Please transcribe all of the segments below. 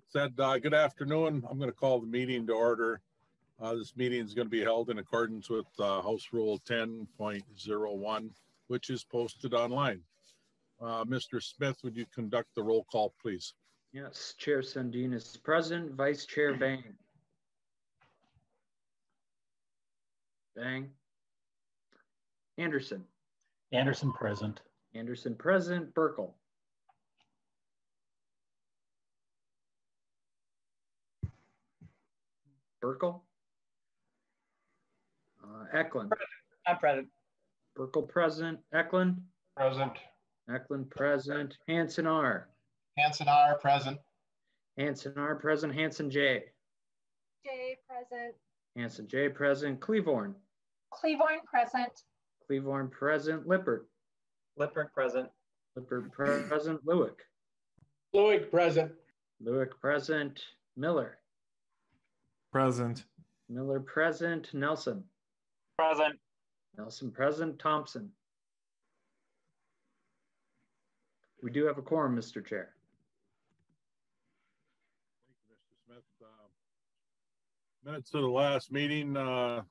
Said, good afternoon. I'm going to call the meeting to order. This meeting is going to be held in accordance with House Rule 10.01, which is posted online. Mr. Smith, would you conduct the roll call, please? Yes, Chair Sundin is present. Vice Chair Bang. Bang. Anderson. Anderson present. Anderson present. Burkle. Burkle. Eklund. I'm present. Burkle present. Eklund. Present. Eklund present. Hanson R. Hanson R. Present. Hanson R. present. Hanson J. J. Present. Hanson J. present. Cleavorn. Cleavorn present. Cleavorn present. Lippert. Lippert present. Lippert present. Lewick. Lewick present. Lewick present. Miller. Present. Miller present. Nelson. Present. Nelson present. Thompson. We do have a quorum, Mr. Chair. Thank you, Mr. Smith. Minutes of the last meeting are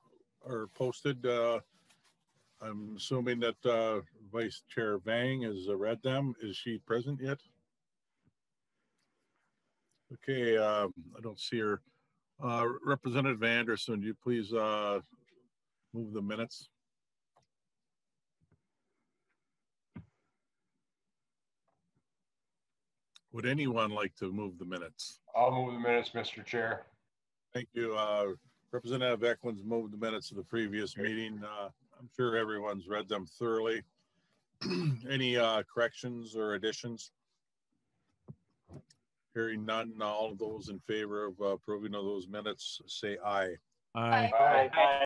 posted. I'm assuming that Vice Chair Vang has read them. Is she present yet? Okay, I don't see her. Representative Anderson, would you please move the minutes? Would anyone like to move the minutes? I'll move the minutes, Mr. Chair. Thank you. Representative Eklund's moved the minutes of the previous meeting. I'm sure everyone's read them thoroughly. Any corrections or additions? Hearing none, all of those in favor of approving of those minutes, say aye. Aye. Aye.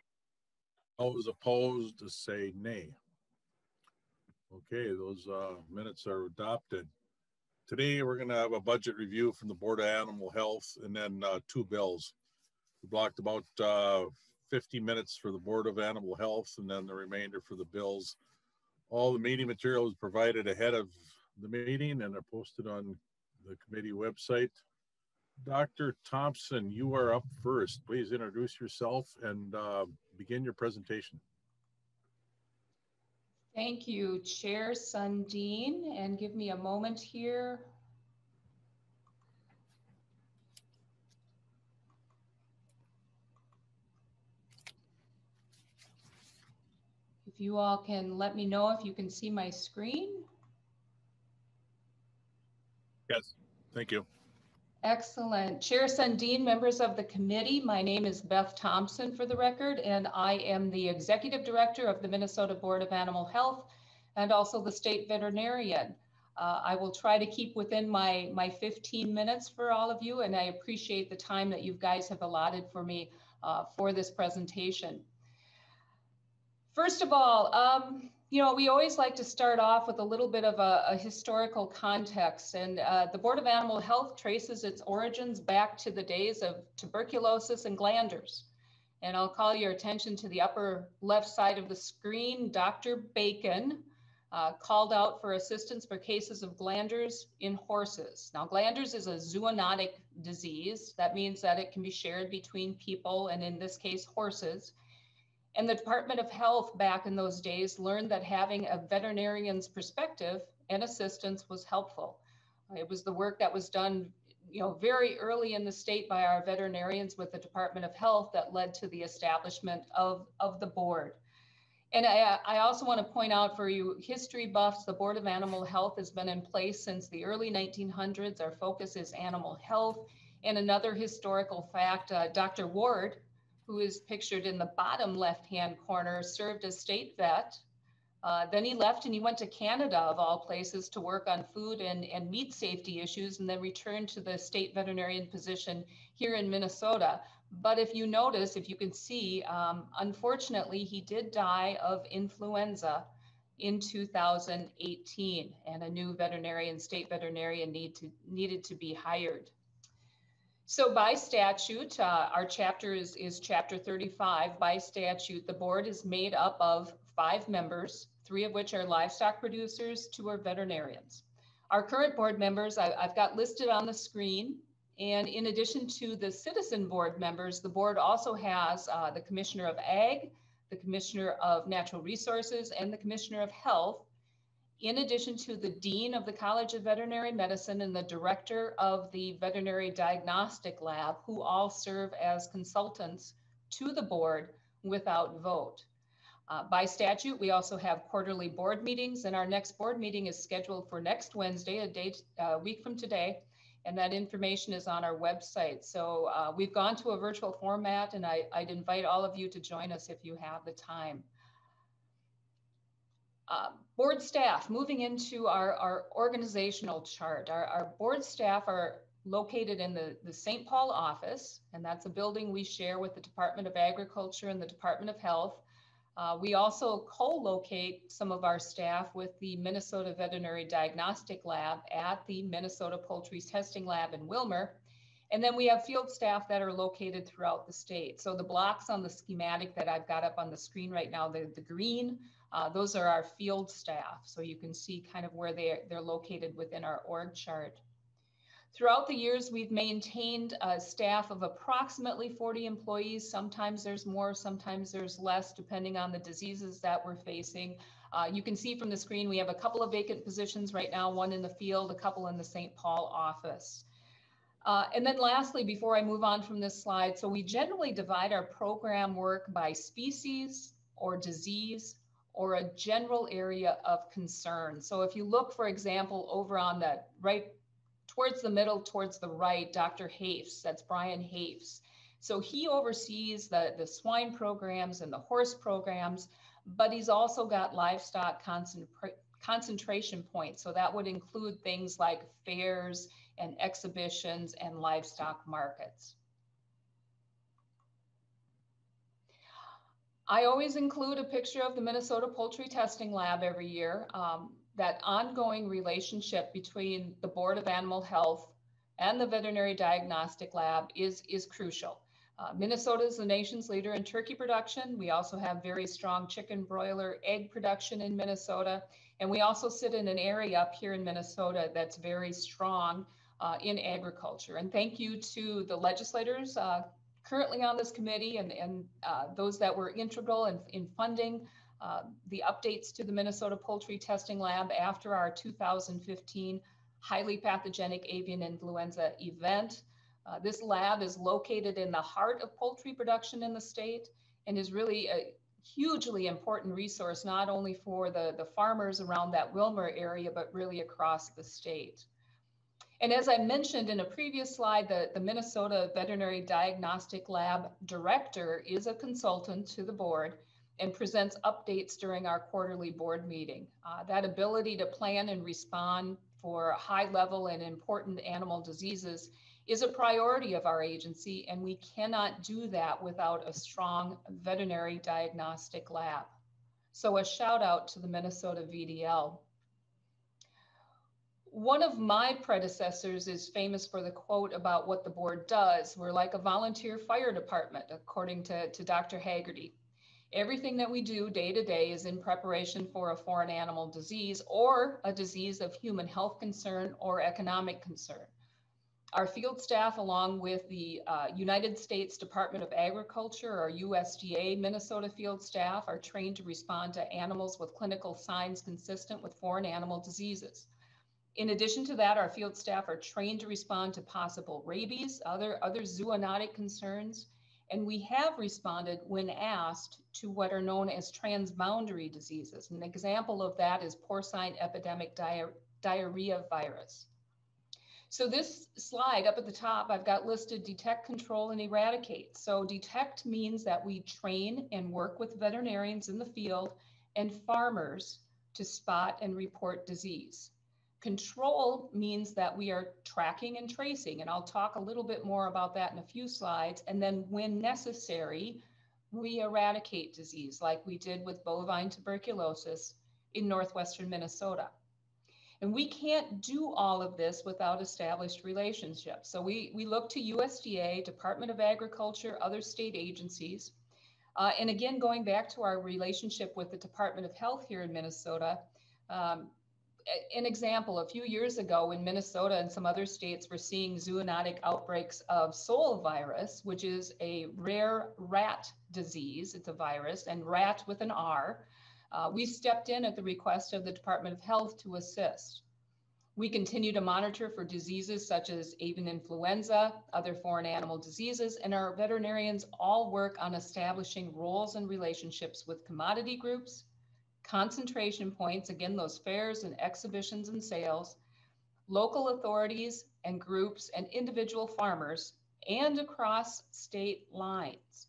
All those opposed, say nay. Okay, those minutes are adopted. Today, we're going to have a budget review from the Board of Animal Health and then two bills. We blocked about 50 minutes for the Board of Animal Health and then the remainder for the bills. All the meeting material is provided ahead of the meeting and are posted on the committee website. Dr. Thompson, you are up first. Please introduce yourself and begin your presentation. Thank you, Chair Sundin, and give me a moment here. If you all can let me know if you can see my screen. Yes, thank you. Excellent. Chair Sundin, members of the committee, my name is Beth Thompson for the record, and I am the Executive Director of the Minnesota Board of Animal Health and also the State Veterinarian. I will try to keep within my 15 minutes for all of you, and I appreciate the time that you guys have allotted for me for this presentation. First of all, you know, we always like to start off with a little bit of a historical context, and the Board of Animal Health traces its origins back to the days of tuberculosis and glanders. And I'll call your attention to the upper left side of the screen. Dr. Bacon called out for assistance for cases of glanders in horses. Now, glanders is a zoonotic disease. That means that it can be shared between people and in this case, horses. And the Department of Health back in those days learned that having a veterinarian's perspective and assistance was helpful. It was the work that was done, you know, very early in the state by our veterinarians with the Department of Health that led to the establishment of the board. And I also want to point out for you history buffs, the Board of Animal Health has been in place since the early 1900s. Our focus is animal health. And another historical fact, Dr. Ward, who is pictured in the bottom left-hand corner, served as state vet. Then he left and he went to Canada, of all places, to work on food and meat safety issues, and then returned to the state veterinarian position here in Minnesota. But if you notice, if you can see, unfortunately, he did die of influenza in 2018, and a new veterinarian, state veterinarian needed to be hired. So by statute, our chapter is chapter 35. By statute, the board is made up of 5 members, 3 of which are livestock producers, 2 are veterinarians. Our current board members, I've got listed on the screen. And in addition to the citizen board members, the board also has the Commissioner of Ag, the Commissioner of Natural Resources, and the Commissioner of Health, in addition to the Dean of the College of Veterinary Medicine and the Director of the Veterinary Diagnostic Lab, who all serve as consultants to the board without vote. By statute, we also have quarterly board meetings, and our next board meeting is scheduled for next Wednesday, a week from today, and that information is on our website. So we've gone to a virtual format, and I'd invite all of you to join us if you have the time. Board staff, moving into our organizational chart. Our board staff are located in the St. Paul office, and that's a building we share with the Department of Agriculture and the Department of Health. We also co-locate some of our staff with the Minnesota Veterinary Diagnostic Lab at the Minnesota Poultry Testing Lab in Willmar. And then we have field staff that are located throughout the state. So the blocks on the schematic that I've got up on the screen right now, the green, those are our field staff. So you can see kind of where they're located within our org chart. Throughout the years, we've maintained a staff of approximately 40 employees. Sometimes there's more, sometimes there's less, depending on the diseases that we're facing. You can see from the screen, we have a couple of vacant positions right now, one in the field, a couple in the St. Paul office. And then lastly, before I move on from this slide, so we generally divide our program work by species or disease or a general area of concern. So if you look, for example, over on the right, towards the middle, towards the right, Dr. Hafes, that's Brian Hafes. So he oversees the swine programs and the horse programs, but he's also got livestock concentration points. So that would include things like fairs and exhibitions and livestock markets. I always include a picture of the Minnesota Poultry Testing Lab every year. That ongoing relationship between the Board of Animal Health and the Veterinary Diagnostic Lab is crucial. Minnesota is the nation's leader in turkey production. We also have very strong chicken, broiler, egg production in Minnesota. And we also sit in an area up here in Minnesota that's very strong in agriculture. And thank you to the legislators currently on this committee and those that were integral in funding the updates to the Minnesota Poultry Testing Lab after our 2015 highly pathogenic avian influenza event. This lab is located in the heart of poultry production in the state and is really a hugely important resource, not only for the farmers around that Willmar area, but really across the state. And as I mentioned in a previous slide, the Minnesota Veterinary Diagnostic Lab director is a consultant to the board and presents updates during our quarterly board meeting. That ability to plan and respond for high level and important animal diseases is a priority of our agency, and we cannot do that without a strong veterinary diagnostic lab. So a shout out to the Minnesota VDL. One of my predecessors is famous for the quote about what the board does. We're like a volunteer fire department, according to Dr. Haggerty. Everything that we do day to day is in preparation for a foreign animal disease or a disease of human health concern or economic concern. Our field staff, along with the United States Department of Agriculture, or USDA Minnesota field staff, are trained to respond to animals with clinical signs consistent with foreign animal diseases. In addition to that, our field staff are trained to respond to possible rabies, other zoonotic concerns, and we have responded when asked to what are known as transboundary diseases. An example of that is porcine epidemic diarrhea virus. So this slide up at the top, I've got listed detect, control, and eradicate. So detect means that we train and work with veterinarians in the field and farmers to spot and report disease. Control means that we are tracking and tracing, and I'll talk a little bit more about that in a few slides. And then when necessary, we eradicate disease like we did with bovine tuberculosis in northwestern Minnesota. And we can't do all of this without established relationships. So we look to USDA, Department of Agriculture, other state agencies. And again, going back to our relationship with the Department of Health here in Minnesota, an example, a few years ago in Minnesota and some other states were seeing zoonotic outbreaks of sole virus, which is a rare rat disease. It's a virus, and rat with an R. We stepped in at the request of the Department of Health to assist. We continue to monitor for diseases such as avian influenza, other foreign animal diseases, and our veterinarians all work on establishing roles and relationships with commodity groups, concentration points, again, those fairs and exhibitions and sales, local authorities and groups and individual farmers, and across state lines.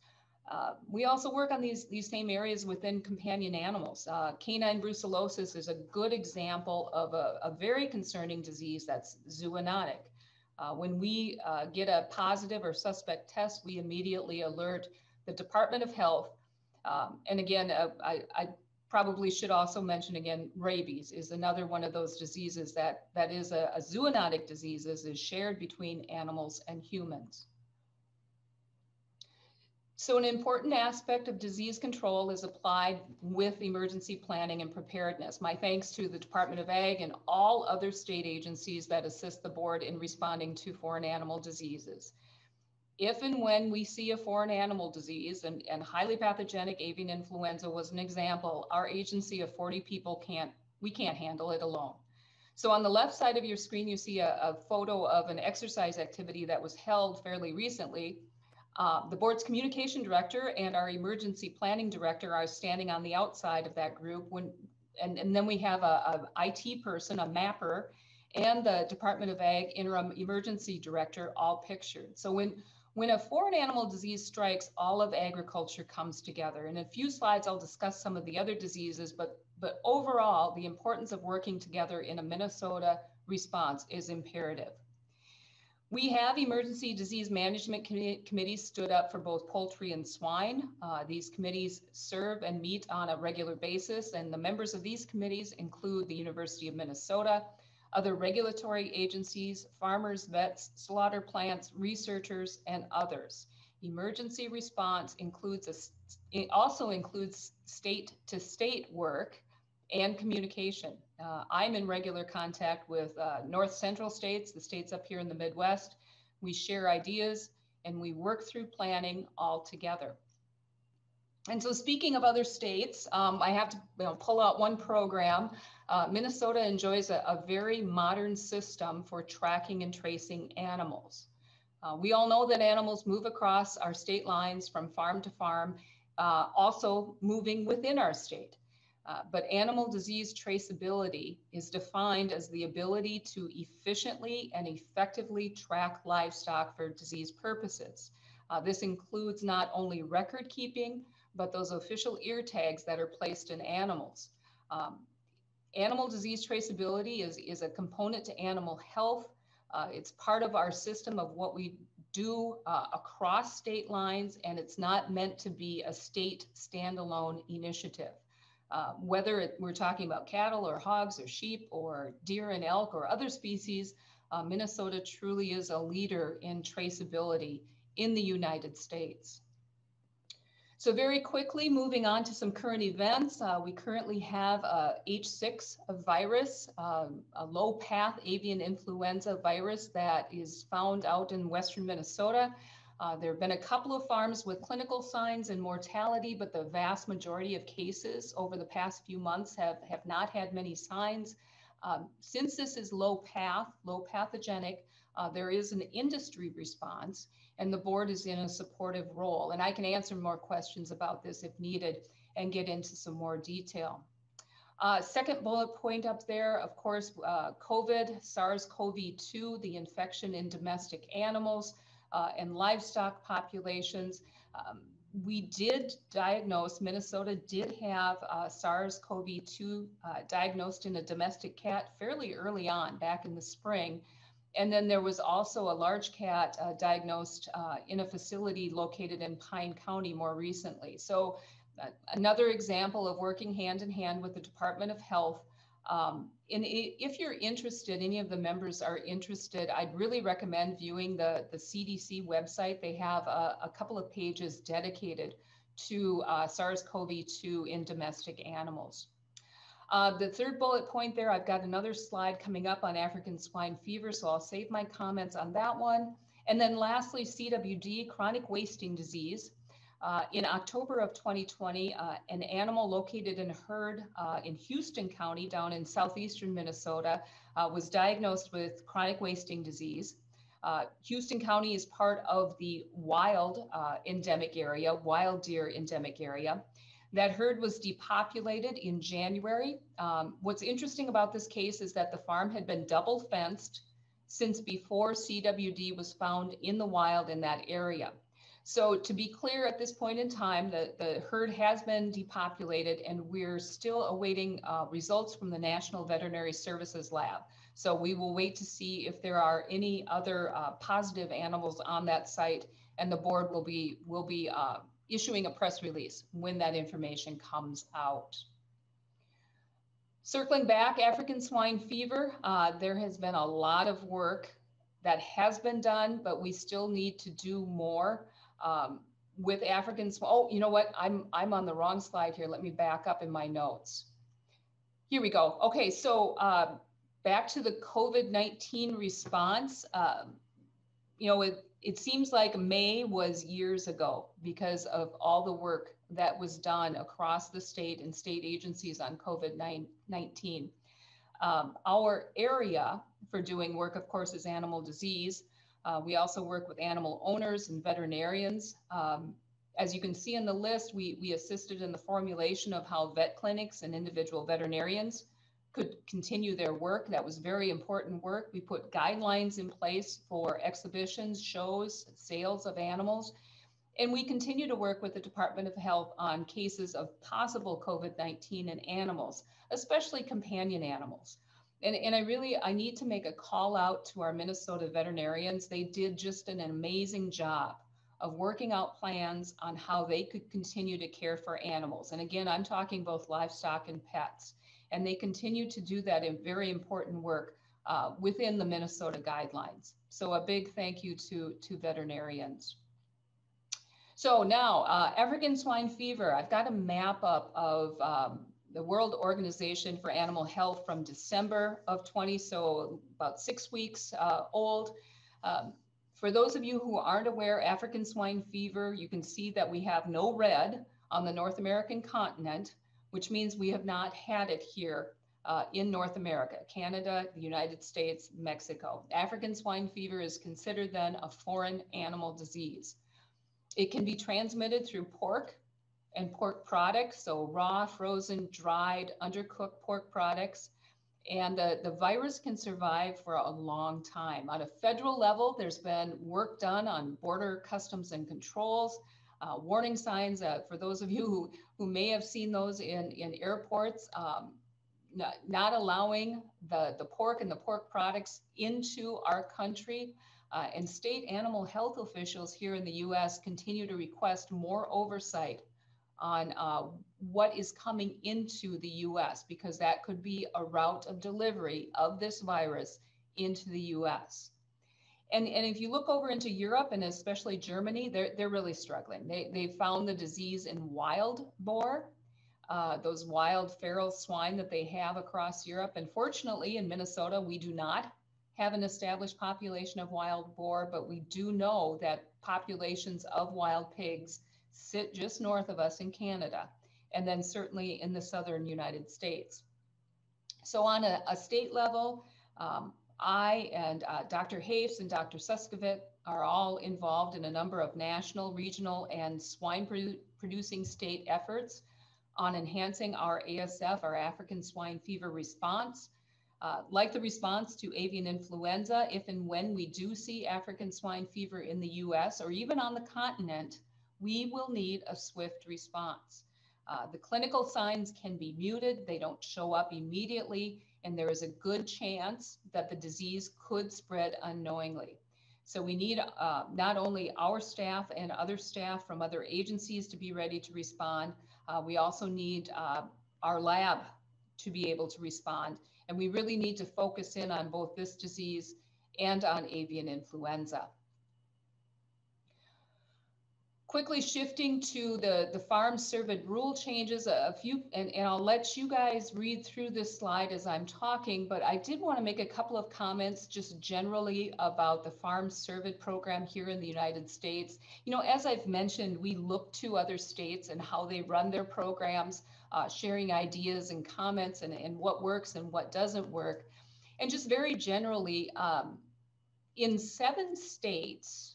We also work on these same areas within companion animals. Canine brucellosis is a good example of a very concerning disease that's zoonotic. When we get a positive or suspect test, we immediately alert the Department of Health. And again, I probably should also mention again, rabies is another one of those diseases that is a zoonotic disease, is shared between animals and humans. So an important aspect of disease control is applied with emergency planning and preparedness. My thanks to the Department of Ag and all other state agencies that assist the board in responding to foreign animal diseases. If and when we see a foreign animal disease, and highly pathogenic avian influenza was an example, our agency of 40 people can't handle it alone. So on the left side of your screen, you see a photo of an exercise activity that was held fairly recently. The board's communication director and our emergency planning director are standing on the outside of that group. And then we have a IT person, a mapper, and the Department of Ag interim emergency director all pictured. So when a foreign animal disease strikes, all of agriculture comes together. In a few slides, I'll discuss some of the other diseases, but overall, the importance of working together in a Minnesota response is imperative. We have emergency disease management committees stood up for both poultry and swine. These committees serve and meet on a regular basis, and the members of these committees include the University of Minnesota, other regulatory agencies, farmers, vets, slaughter plants, researchers, and others. Emergency response also includes state-to-state work and communication. I'm in regular contact with North Central states, the states up here in the Midwest. We share ideas and we work through planning all together. And so speaking of other states, I have to pull out one program. Minnesota enjoys a very modern system for tracking and tracing animals. We all know that animals move across our state lines from farm to farm, also moving within our state. But animal disease traceability is defined as the ability to efficiently and effectively track livestock for disease purposes. This includes not only record keeping, but those official ear tags that are placed in animals. Animal disease traceability is a component to animal health. It's part of our system of what we do across state lines, and it's not meant to be a state standalone initiative. Whether we're talking about cattle or hogs or sheep or deer and elk or other species, Minnesota truly is a leader in traceability in the United States. So very quickly, moving on to some current events, we currently have a H6 virus, a low path avian influenza virus that is found out in Western Minnesota. There have been a couple of farms with clinical signs and mortality, but the vast majority of cases over the past few months have not had many signs. Since this is low pathogenic, there is an industry response, and the board is in a supportive role. And I can answer more questions about this if needed and get into some more detail. Second bullet point up there, of course, COVID, SARS-CoV-2, the infection in domestic animals and livestock populations. We did diagnose, Minnesota did have SARS-CoV-2 diagnosed in a domestic cat fairly early on, back in the spring. And then there was also a large cat diagnosed in a facility located in Pine County more recently. So another example of working hand in hand with the Department of Health. And if you're interested, any of the members are interested, I'd really recommend viewing the CDC website. They have a couple of pages dedicated to SARS-CoV-2 in domestic animals. The third bullet point there, I've got another slide coming up on African swine fever, so I'll save my comments on that one. And then lastly, CWD, chronic wasting disease. In October of 2020, an animal located in a herd in Houston County down in southeastern Minnesota was diagnosed with chronic wasting disease. Houston County is part of the wild endemic area, wild deer endemic area. That herd was depopulated in January. What's interesting about this case is that the farm had been double fenced since before CWD was found in the wild in that area. So to be clear, at this point in time, the herd has been depopulated and we're still awaiting results from the National Veterinary Services Lab. So we will wait to see if there are any other positive animals on that site, and the board will be issuing a press release when that information comes out. Circling back, African swine fever, there has been a lot of work that has been done, but we still need to do more with African swine. Oh, you know what? I'm on the wrong slide here. Let me back up in my notes. Here we go. Okay, so back to the COVID-19 response. You know, it seems like May was years ago because of all the work that was done across the state and state agencies on COVID-19. Our area for doing work, of course, is animal disease. We also work with animal owners and veterinarians. As you can see in the list, we assisted in the formulation of how vet clinics and individual veterinarians could continue their work. That was very important work. We put guidelines in place for exhibitions, shows, sales of animals. And we continue to work with the Department of Health on cases of possible COVID-19 in animals, especially companion animals. And I need to make a call out to our Minnesota veterinarians. They did just an amazing job of working out plans on how they could continue to care for animals. And again, I'm talking both livestock and pets. And they continue to do that in very important work within the Minnesota guidelines. So a big thank you to veterinarians. So now, African swine fever, I've got a map up of the World Organization for Animal Health from December of 20, so about 6 weeks old. For those of you who aren't aware, African swine fever, you can see that we have no red on the North American continent, which means we have not had it here in North America, Canada, the United States, Mexico. African swine fever is considered then a foreign animal disease. It can be transmitted through pork and pork products, so raw, frozen, dried, undercooked pork products. And the virus can survive for a long time. On a federal level, there's been work done on border customs and controls, warning signs for those of you who may have seen those in airports, not allowing the pork and the pork products into our country. And state animal health officials here in the US continue to request more oversight on what is coming into the US, because that could be a route of delivery of this virus into the US. And if you look over into Europe and especially Germany, they're really struggling. They found the disease in wild boar, those wild feral swine that they have across Europe. And fortunately in Minnesota, we do not have an established population of wild boar, but we do know that populations of wild pigs sit just north of us in Canada, and then certainly in the southern United States. So on a state level, I and Dr. Hafs and Dr. Suskovit are all involved in a number of national, regional, and swine-producing state efforts on enhancing our ASF, our African swine fever response. Like the response to avian influenza, if and when we do see African swine fever in the US or even on the continent, we will need a swift response. The clinical signs can be muted, they don't show up immediately, and there is a good chance that the disease could spread unknowingly. So we need not only our staff and other staff from other agencies to be ready to respond, we also need our lab to be able to respond. And we really need to focus in on both this disease and on avian influenza. quickly shifting to the farm survey rule changes, and I'll let you guys read through this slide as I'm talking, but I did want to make a couple of comments just generally about the farm survey program here in the United States. You know, as I've mentioned, we look to other states and how they run their programs, sharing ideas and comments and what works and what doesn't work. And just very generally, in 7 states,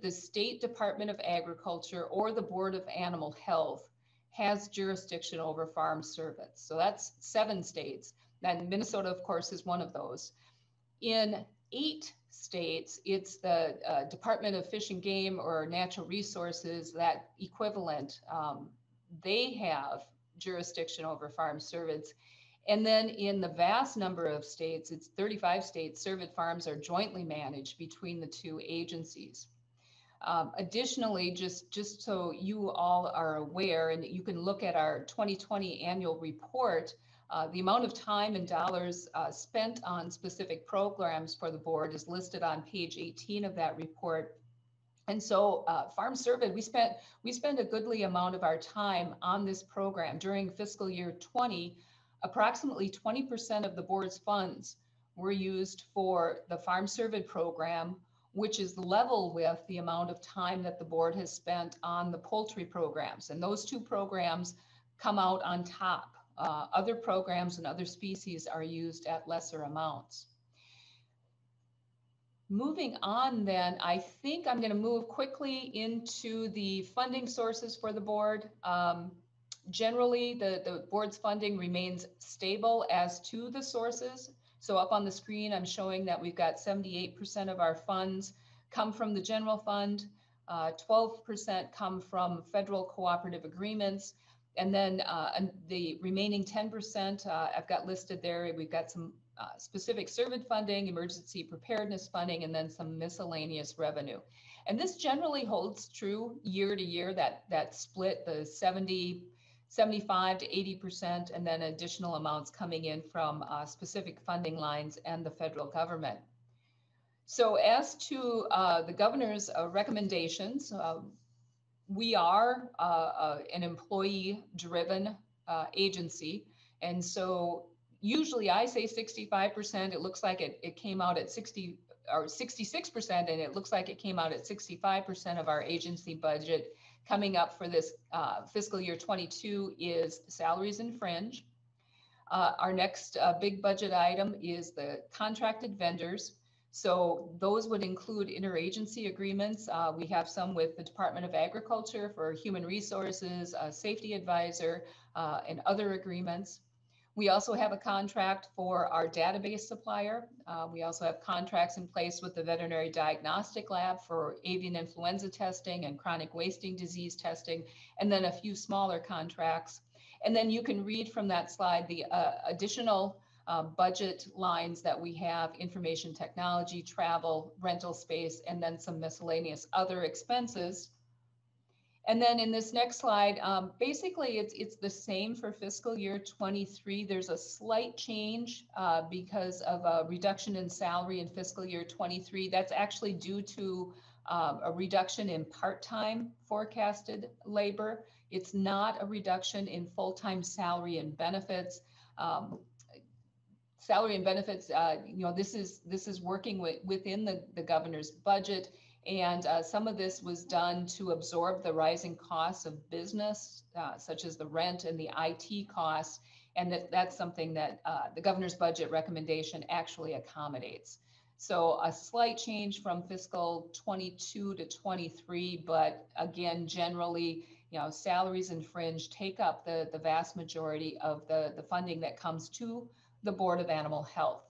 the State Department of Agriculture or the Board of Animal Health has jurisdiction over farm surveys. So that's 7 states. And Minnesota, of course, is one of those. In 8 states, it's the Department of Fish and Game or Natural Resources, that equivalent. They have jurisdiction over farm surveys. And then in the vast number of states, it's 35 states, surveyed farms are jointly managed between the 2 agencies. Additionally, just so you all are aware, and you can look at our 2020 annual report, the amount of time and dollars spent on specific programs for the board is listed on page 18 of that report. And so Farm Survey, we spent a goodly amount of our time on this program. During fiscal year 20, approximately 20% of the board's funds were used for the Farm Survey program, which is level with the amount of time that the board has spent on the poultry programs. And those 2 programs come out on top. Other programs and other species are used at lesser amounts. Moving on then, I think I'm going to move quickly into the funding sources for the board. Generally, the board's funding remains stable as to the sources. So up on the screen, I'm showing that we've got 78% of our funds come from the general fund, 12% come from federal cooperative agreements, and then the remaining 10% I've got listed there. We've got some specific survey funding, emergency preparedness funding, and then some miscellaneous revenue. And this generally holds true year to year, that split, the 75 to 80%, and then additional amounts coming in from specific funding lines and the federal government. So as to the governor's recommendations, we are an employee-driven agency. And so usually I say 65%, it looks like it came out at 60 or 66%, and it looks like it came out at 65% of our agency budget. Coming up for this fiscal year 22 is salaries and fringe. Our next big budget item is the contracted vendors. So those would include interagency agreements. We have some with the Department of Agriculture for human resources, safety advisor, and other agreements. We also have a contract for our database supplier. We also have contracts in place with the Veterinary Diagnostic Lab for avian influenza testing and chronic wasting disease testing, and then a few smaller contracts. And then you can read from that slide the additional budget lines that we have: information technology, travel, rental space, and then some miscellaneous other expenses. And then in this next slide, basically it's the same for fiscal year 23. There's a slight change because of a reduction in salary in fiscal year 23. That's actually due to a reduction in part-time forecasted labor. It's not a reduction in full-time salary and benefits. Salary and benefits, this is working within the governor's budget. And some of this was done to absorb the rising costs of business, such as the rent and the IT costs. And that's something that the governor's budget recommendation actually accommodates. So a slight change from fiscal 22 to 23, but again, generally, salaries and fringe take up the vast majority of the funding that comes to the Board of Animal Health.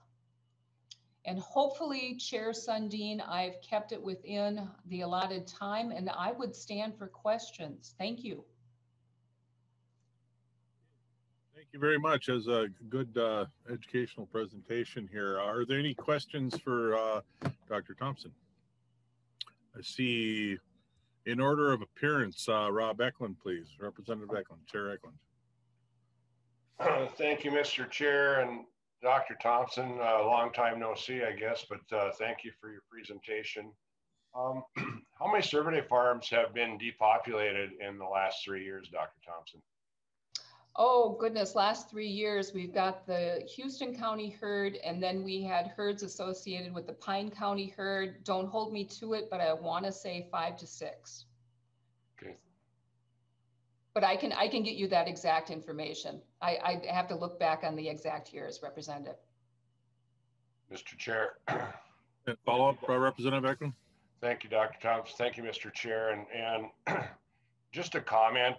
And hopefully, Chair Sundin, I've kept it within the allotted time, and I would stand for questions. Thank you. Thank you very much. As a good educational presentation here. Are there any questions for Dr. Thompson? I see, in order of appearance, Rob Eklund, please. Representative Eklund, Chair Eklund. Thank you, Mr. Chair, and Dr. Thompson. Long time no see, I guess, but thank you for your presentation. How many cervidae farms have been depopulated in the last 3 years, Dr. Thompson? Oh goodness, last 3 years, we've got the Houston County herd, and then we had herds associated with the Pine County herd. Don't hold me to it, but I want to say 5 to 6. Okay. But I can get you that exact information. I have to look back on the exact years, Representative. Mr. Chair. And follow up, Representative Eklund. Thank you, Dr. Thompson. Thank you, Mr. Chair. And just a comment,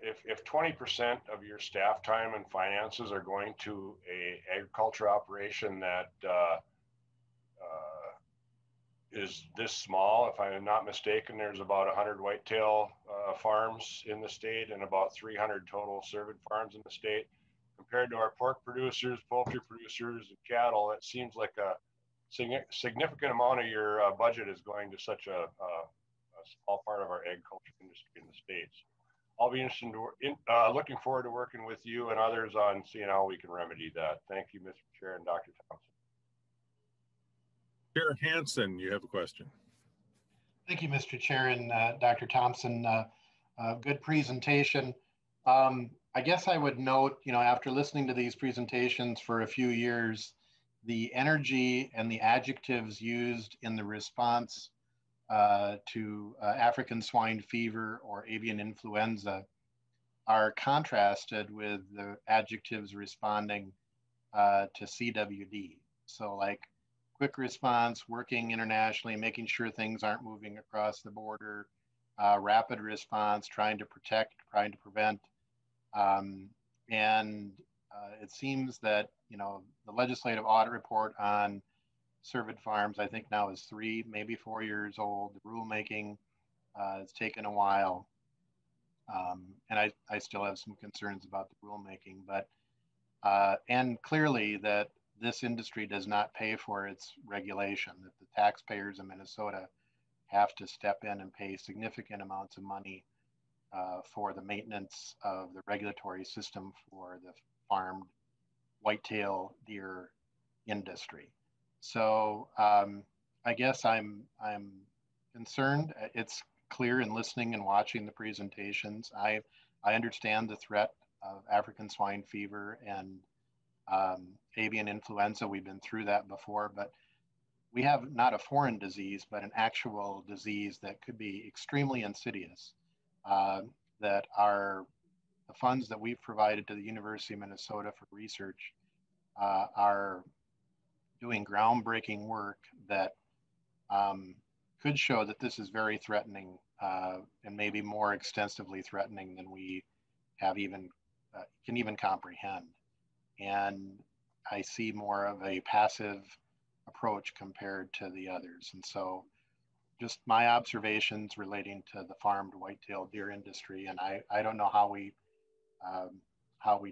if 20% of your staff time and finances are going to a agriculture operation that is this small, if I'm not mistaken, there's about 100 whitetail farms in the state and about 300 total cervid farms in the state. Compared to our pork producers, poultry producers, and cattle, it seems like a significant amount of your budget is going to such a small part of our agriculture industry in the States. I'll be interested looking forward to working with you and others on seeing how we can remedy that. Thank you, Mr. Chair and Dr. Thompson. Chair Hansen, you have a question. Thank you, Mr. Chair and Dr. Thompson. Good presentation. I guess I would note, after listening to these presentations for a few years, the energy and the adjectives used in the response to African swine fever or avian influenza are contrasted with the adjectives responding to CWD. So like quick response, working internationally, making sure things aren't moving across the border, rapid response, trying to protect, trying to prevent. It seems that, the legislative audit report on cervid farms, I think now is 3, maybe 4 years old. The rulemaking has taken a while. And I still have some concerns about the rulemaking, but, and clearly that this industry does not pay for its regulation, that the taxpayers in Minnesota have to step in and pay significant amounts of money for the maintenance of the regulatory system for the farmed whitetail deer industry. So I guess I'm concerned. It's clear in listening and watching the presentations. I understand the threat of African swine fever and avian influenza. We've been through that before, but we have not a foreign disease, but an actual disease that could be extremely insidious, that the funds that we've provided to the University of Minnesota for research are doing groundbreaking work that could show that this is very threatening and maybe more extensively threatening than we have can even comprehend. And I see more of a passive approach compared to the others. And so just my observations relating to the farmed whitetail deer industry. And I don't know how we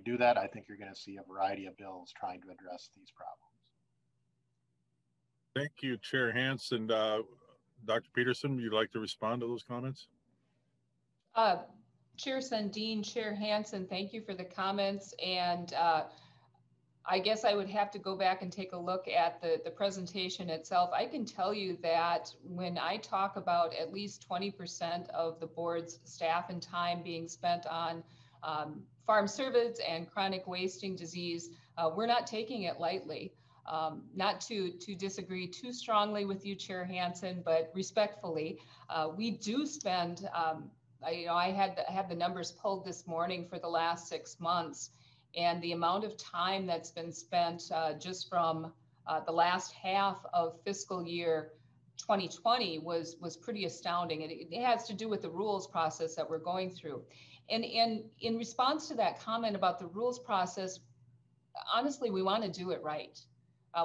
do that. I think you're going to see a variety of bills trying to address these problems. Thank you, Chair Hansen. Dr. Peterson, would you like to respond to those comments? Chair Sundin, Chair Hansen, thank you for the comments. And I guess I would have to go back and take a look at the presentation itself. I can tell you that when I talk about at least 20% of the board's staff and time being spent on farm cervids and chronic wasting disease, we're not taking it lightly. Not to disagree too strongly with you, Chair Hansen, but respectfully, we do spend, I had the numbers pulled this morning for the last 6 months, and the amount of time that's been spent just from the last half of fiscal year 2020 was pretty astounding. And it has to do with the rules process that we're going through. And in response to that comment about the rules process, honestly, we want to do it right.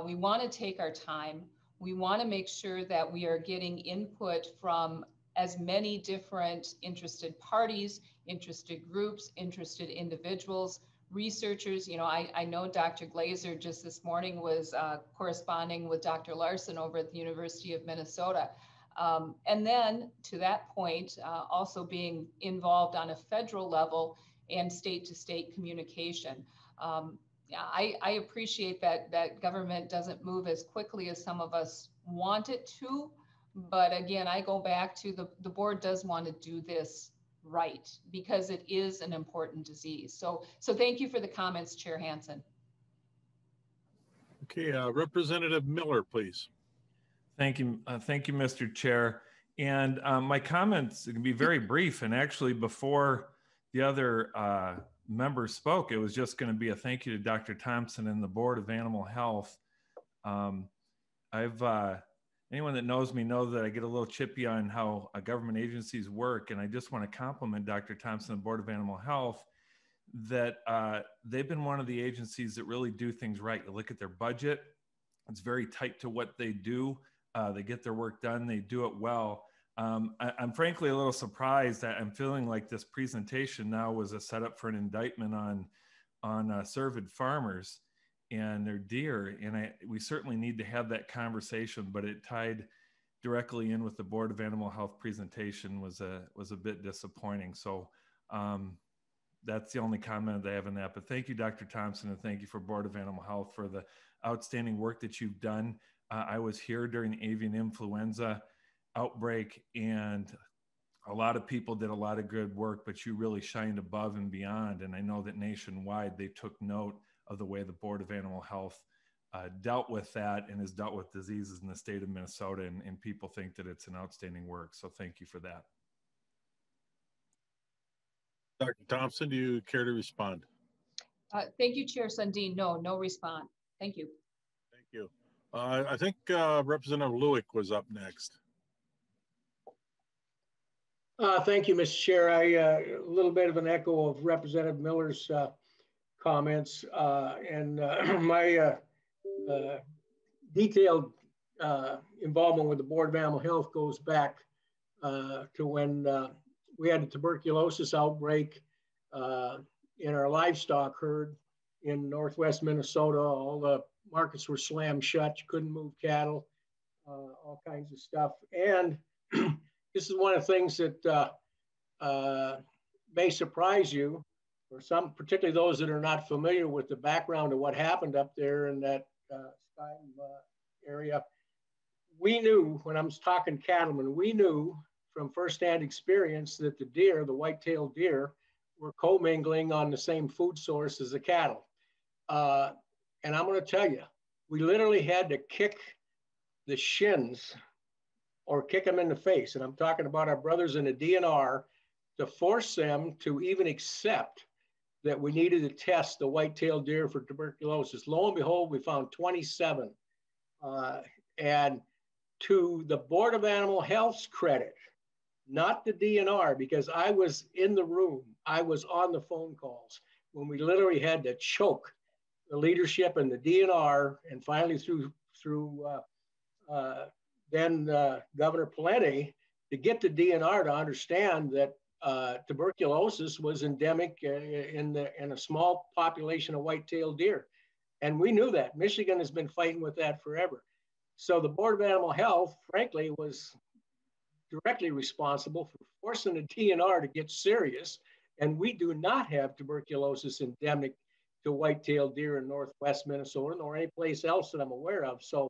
We want to take our time. We want to make sure that we are getting input from as many different interested parties, interested groups, interested individuals, researchers. I know Dr. Glazer just this morning was corresponding with Dr. Larson over at the University of Minnesota. And then to that point, also being involved on a federal level and state-to-state communication. I appreciate that government doesn't move as quickly as some of us want it to, But again, I go back to the board does want to do this right because it is an important disease. So thank you for the comments, Chair Hansen. Okay, Representative Miller, please. Thank you, Mr. Chair. And my comments can be very brief. And actually, before the other members spoke, it was just going to be a thank you to Dr. Thompson and the Board of Animal Health. Anyone that knows me knows that I get a little chippy on how government agencies work. And I just want to compliment Dr. Thompson and the Board of Animal Health that they've been one of the agencies that really do things right. You look at their budget, it's very tight to what they do. They get their work done, they do it well. I'm frankly a little surprised that I'm feeling like this presentation now was a setup for an indictment on cervid farmers and their deer. And we certainly need to have that conversation, but it tied directly in with the Board of Animal Health presentation was a bit disappointing. So that's the only comment that I have on that. But thank you, Dr. Thompson, and thank you for Board of Animal Health for the outstanding work that you've done. I was here during the avian influenza outbreak, and a lot of people did a lot of good work, but you really shined above and beyond. And I know that nationwide, they took note of the way the Board of Animal Health dealt with that and has dealt with diseases in the state of Minnesota, and people think that it's an outstanding work. So thank you for that. Dr. Thompson, do you care to respond? Thank you, Chair Sundin. No response. Thank you. Thank you. I think Representative Lewick was up next. Thank you, Mr. Chair. A little bit of an echo of Representative Miller's comments and my detailed involvement with the Board of Animal Health goes back to when we had a tuberculosis outbreak in our livestock herd in Northwest Minnesota. All the markets were slammed shut. You couldn't move cattle, all kinds of stuff. And this is one of the things that may surprise you, or some, particularly those that are not familiar with the background of what happened up there in that area. We knew, when I was talking cattlemen, we knew from firsthand experience that the deer, the white-tailed deer, were commingling on the same food source as the cattle. And I'm going to tell you, we literally had to kick the shins or kick them in the face. And I'm talking about our brothers in the DNR to force them to even accept that we needed to test the white-tailed deer for tuberculosis. Lo and behold, we found 27. And to the Board of Animal Health's credit, not the DNR, because I was in the room, I was on the phone calls when we literally had to choke the leadership and the DNR, and finally through then Governor Pawlenty to get the DNR to understand that tuberculosis was endemic in a small population of white-tailed deer. And we knew that. Michigan has been fighting with that forever. So the Board of Animal Health, frankly, was directly responsible for forcing the DNR to get serious. And we do not have tuberculosis endemic to white-tailed deer in Northwest Minnesota, nor any place else that I'm aware of. So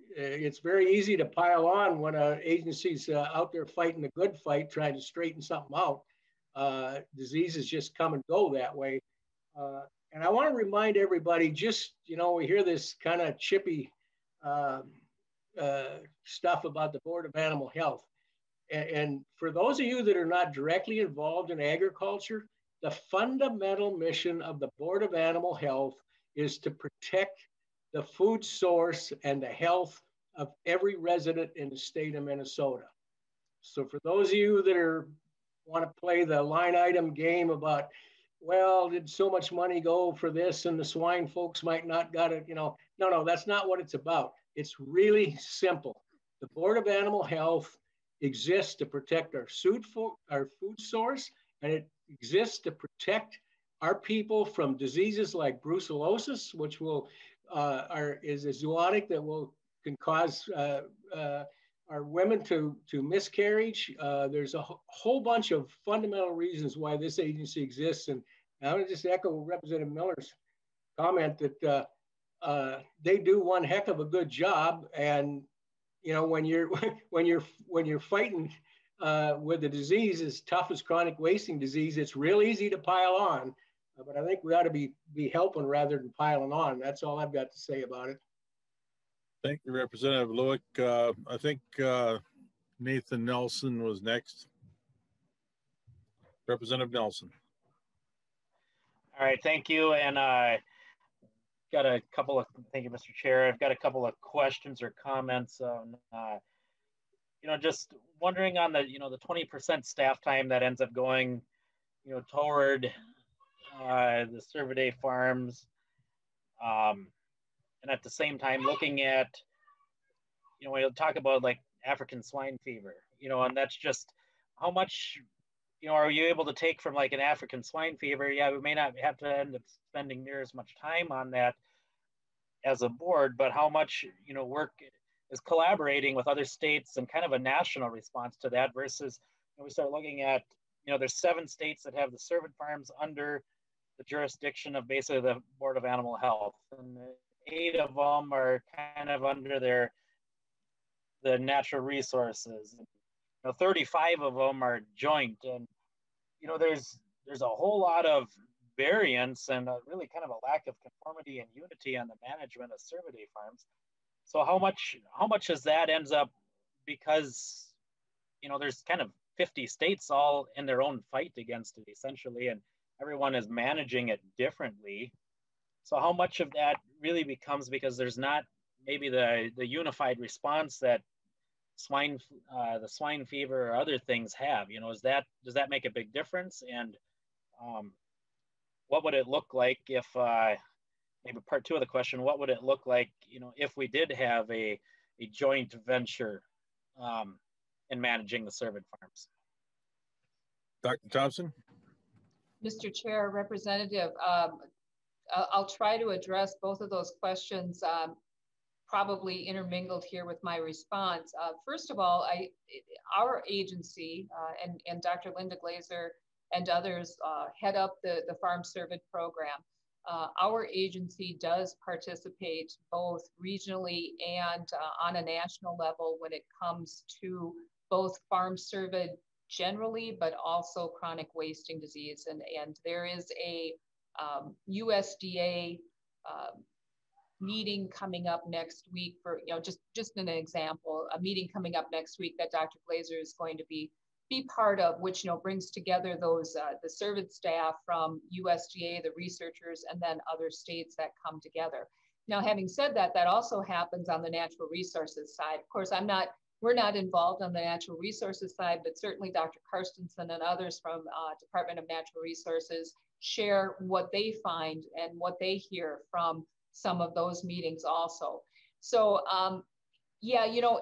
it's very easy to pile on when an agency's out there fighting a good fight, trying to straighten something out. Diseases just come and go that way. And I want to remind everybody, just, we hear this kind of chippy stuff about the Board of Animal Health. And for those of you that are not directly involved in agriculture, the fundamental mission of the Board of Animal Health is to protect the food source and the health of every resident in the state of Minnesota. So for those of you that want to play the line item game about, well, did so much money go for this and the swine folks might not got it, no, that's not what it's about. It's really simple. The Board of Animal Health exists to protect our food source, and it exists to protect our people from diseases like brucellosis, which is a zoonotic that can cause our women to miscarriage. There's a whole bunch of fundamental reasons why this agency exists. And I want to just echo Representative Miller's comment that they do one heck of a good job. And, you know, when you're when you're fighting with a disease as tough as chronic wasting disease, it's real easy to pile on. But I think we ought to be helping rather than piling on. That's all I've got to say about it. Thank you, Representative Lewick. I think Nathan Nelson was next. Representative Nelson. All right, thank you. And I got a couple of, thank you, Mr. Chair. I've got a couple of questions or comments on, you know, just wondering on the, you know, the 20% staff time that ends up going, you know, toward the Cervidae farms. And at the same time, looking at, you know, we'll talk about like African swine fever, you know, and that's just how much, you know, are you able to take from like an African swine fever? Yeah, we may not have to end up spending near as much time on that as a board, but how much, you know, work is collaborating with other states and kind of a national response to that versus, you know, we start looking at, you know, there's 7 states that have the cervid farms under the jurisdiction of basically the Board of Animal Health, and 8 of them are kind of under the natural resources. You know, 35 of them are joint, and you know, there's a whole lot of variance and really kind of a lack of conformity and unity on the management of Cervidae farms. So how much as that ends up, because you know, there's kind of 50 states all in their own fight against it essentially, and everyone is managing it differently. So how much of that really becomes because there's not maybe the unified response that the swine fever or other things have, you know, does that make a big difference? And what would it look like if, maybe part 2 of the question, what would it look like, you know, if we did have a joint venture in managing the cervid farms? Dr. Thompson? Mr. Chair, Representative, I'll try to address both of those questions, probably intermingled here with my response. First of all, our agency and Dr. Linda Glazer and others head up the Farm Cervid program. Our agency does participate both regionally and on a national level when it comes to both farm cervid generally, but also chronic wasting disease. And there is a USDA meeting coming up next week for, you know, just an example, a meeting coming up next week that Dr. Glazer is going to be part of, which, you know, brings together those, the cervid staff from USDA, the researchers, and then other states that come together. Now, having said that, that also happens on the natural resources side. Of course, we're not involved on the natural resources side, but certainly Dr. Karstensen and others from Department of Natural Resources share what they find and what they hear from some of those meetings also. So yeah, you know,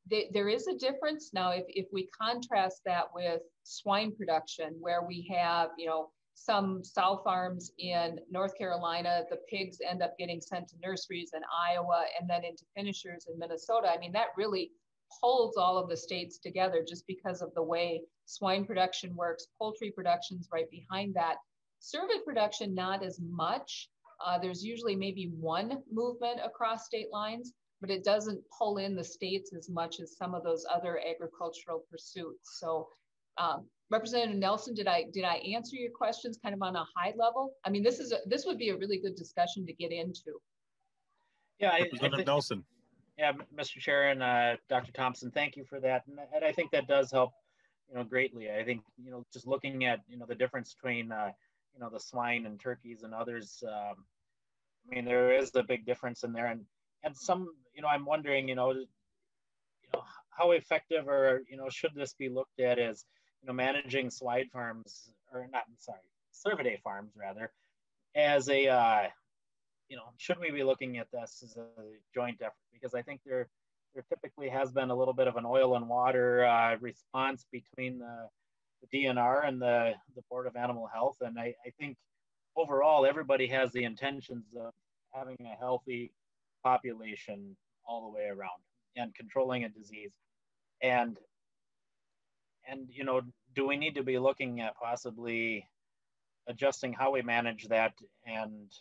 there is a difference. Now, if we contrast that with swine production, where we have, you know, some sow farms in North Carolina, the pigs end up getting sent to nurseries in Iowa and then into finishers in Minnesota. I mean, that really holds all of the states together just because of the way swine production works. Poultry production's right behind that. Cervid production, not as much. There's usually maybe one movement across state lines, but it doesn't pull in the states as much as some of those other agricultural pursuits. So Representative Nelson, did I answer your questions kind of on a high level? I mean, this would be a really good discussion to get into. Yeah, Representative Nelson. Yeah, Mr. Chair and Dr. Thompson, thank you for that. And I think that does help, you know, greatly. I think, you know, just looking at, you know, the difference between, you know, the swine and turkeys and others, I mean, there is a big difference in there. And some, you know, I'm wondering, you know, how effective or, you know, should this be looked at as, you know, managing swine farms, or not, sorry, Cervidae farms rather, as a, you know, should we be looking at this as a joint effort? Because I think there typically has been a little bit of an oil and water response between the DNR and the Board of Animal Health. And I think overall, everybody has the intentions of having a healthy population all the way around and controlling a disease. And you know, do we need to be looking at possibly adjusting how we manage that and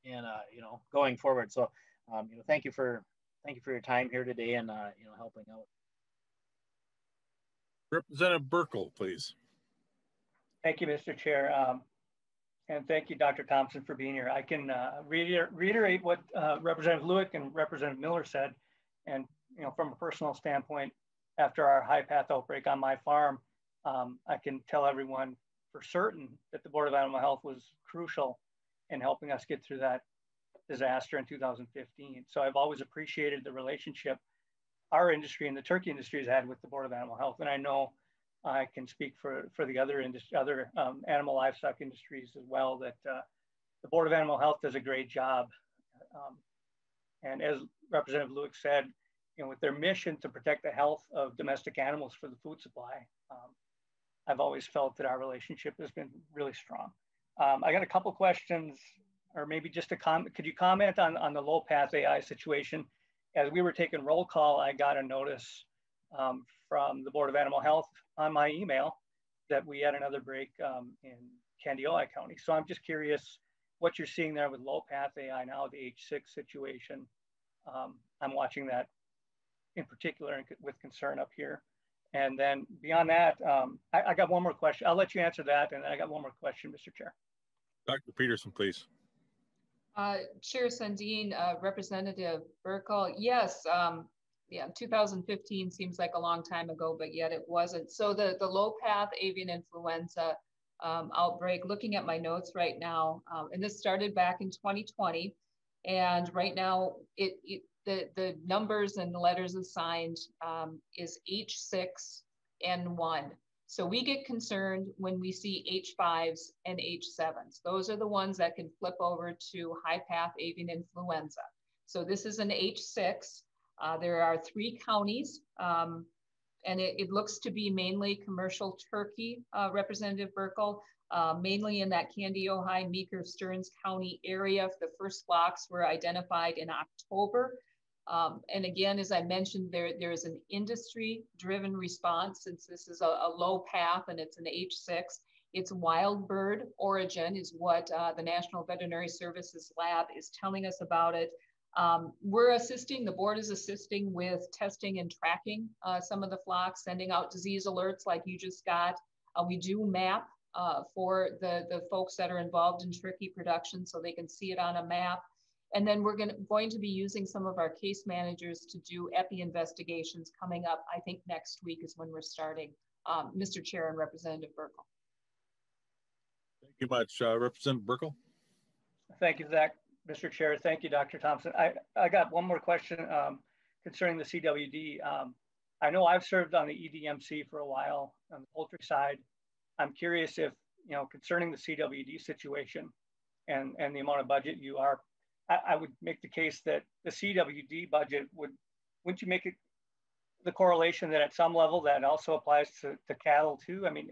you know, going forward? So, you know, thank you for thank you for your time here today and helping out. Representative Burkle, please. Thank you, Mr. Chair. And thank you, Dr. Thompson, for being here. I can reiterate what Representative Lewick and Representative Miller said. And from a personal standpoint, after our high path outbreak on my farm, I can tell everyone for certain that the Board of Animal Health was crucial in helping us get through that disaster in 2015. So I've always appreciated the relationship our industry and the turkey industry has had with the Board of Animal Health. And I know I can speak for the other animal livestock industries as well, that the Board of Animal Health does a great job. And as Representative Lewick said, with their mission to protect the health of domestic animals for the food supply, I've always felt that our relationship has been really strong. I got a couple questions, or maybe just a comment. Could you comment on the low path AI situation? As we were taking roll call, I got a notice from the Board of Animal Health on my email that we had another break in Candiota County. So I'm just curious what you're seeing there with low path AI now, the H6 situation. I'm watching that in particular with concern up here. And then beyond that, I got one more question. I'll let you answer that. And then I got one more question, Mr. Chair. Dr. Peterson, please. Chair Sundin, Representative Burkle, yes, 2015 seems like a long time ago, but yet it wasn't. So the low path avian influenza outbreak, looking at my notes right now, and this started back in 2020, and right now the numbers and the letters assigned is H6N1. So we get concerned when we see H5s and H7s. Those are the ones that can flip over to high path avian influenza. So this is an H6. There are 3 counties, and it looks to be mainly commercial turkey, Representative Burkle, mainly in that Candiota, Meeker, Stearns County area. The first flocks were identified in October. And again, as I mentioned, there is an industry-driven response since this is a low path and it's an H6. It's wild bird origin is what the National Veterinary Services Lab is telling us about it. We're assisting, the board is assisting with testing and tracking some of the flocks, sending out disease alerts like you just got. We do map for the folks that are involved in turkey production so they can see it on a map. And then we're going to be using some of our case managers to do epi investigations coming up. I think next week is when we're starting. Mr. Chair and Representative Burkle. Thank you much. Representative Burkle. Thank you, Zach. Mr. Chair, thank you, Dr. Thompson. I got one more question concerning the CWD. I know I've served on the EDMC for a while on the poultry side. I'm curious if, concerning the CWD situation and the amount of budget you are, I would make the case that the CWD budget wouldn't you make it the correlation that at some level that also applies to cattle too? I mean,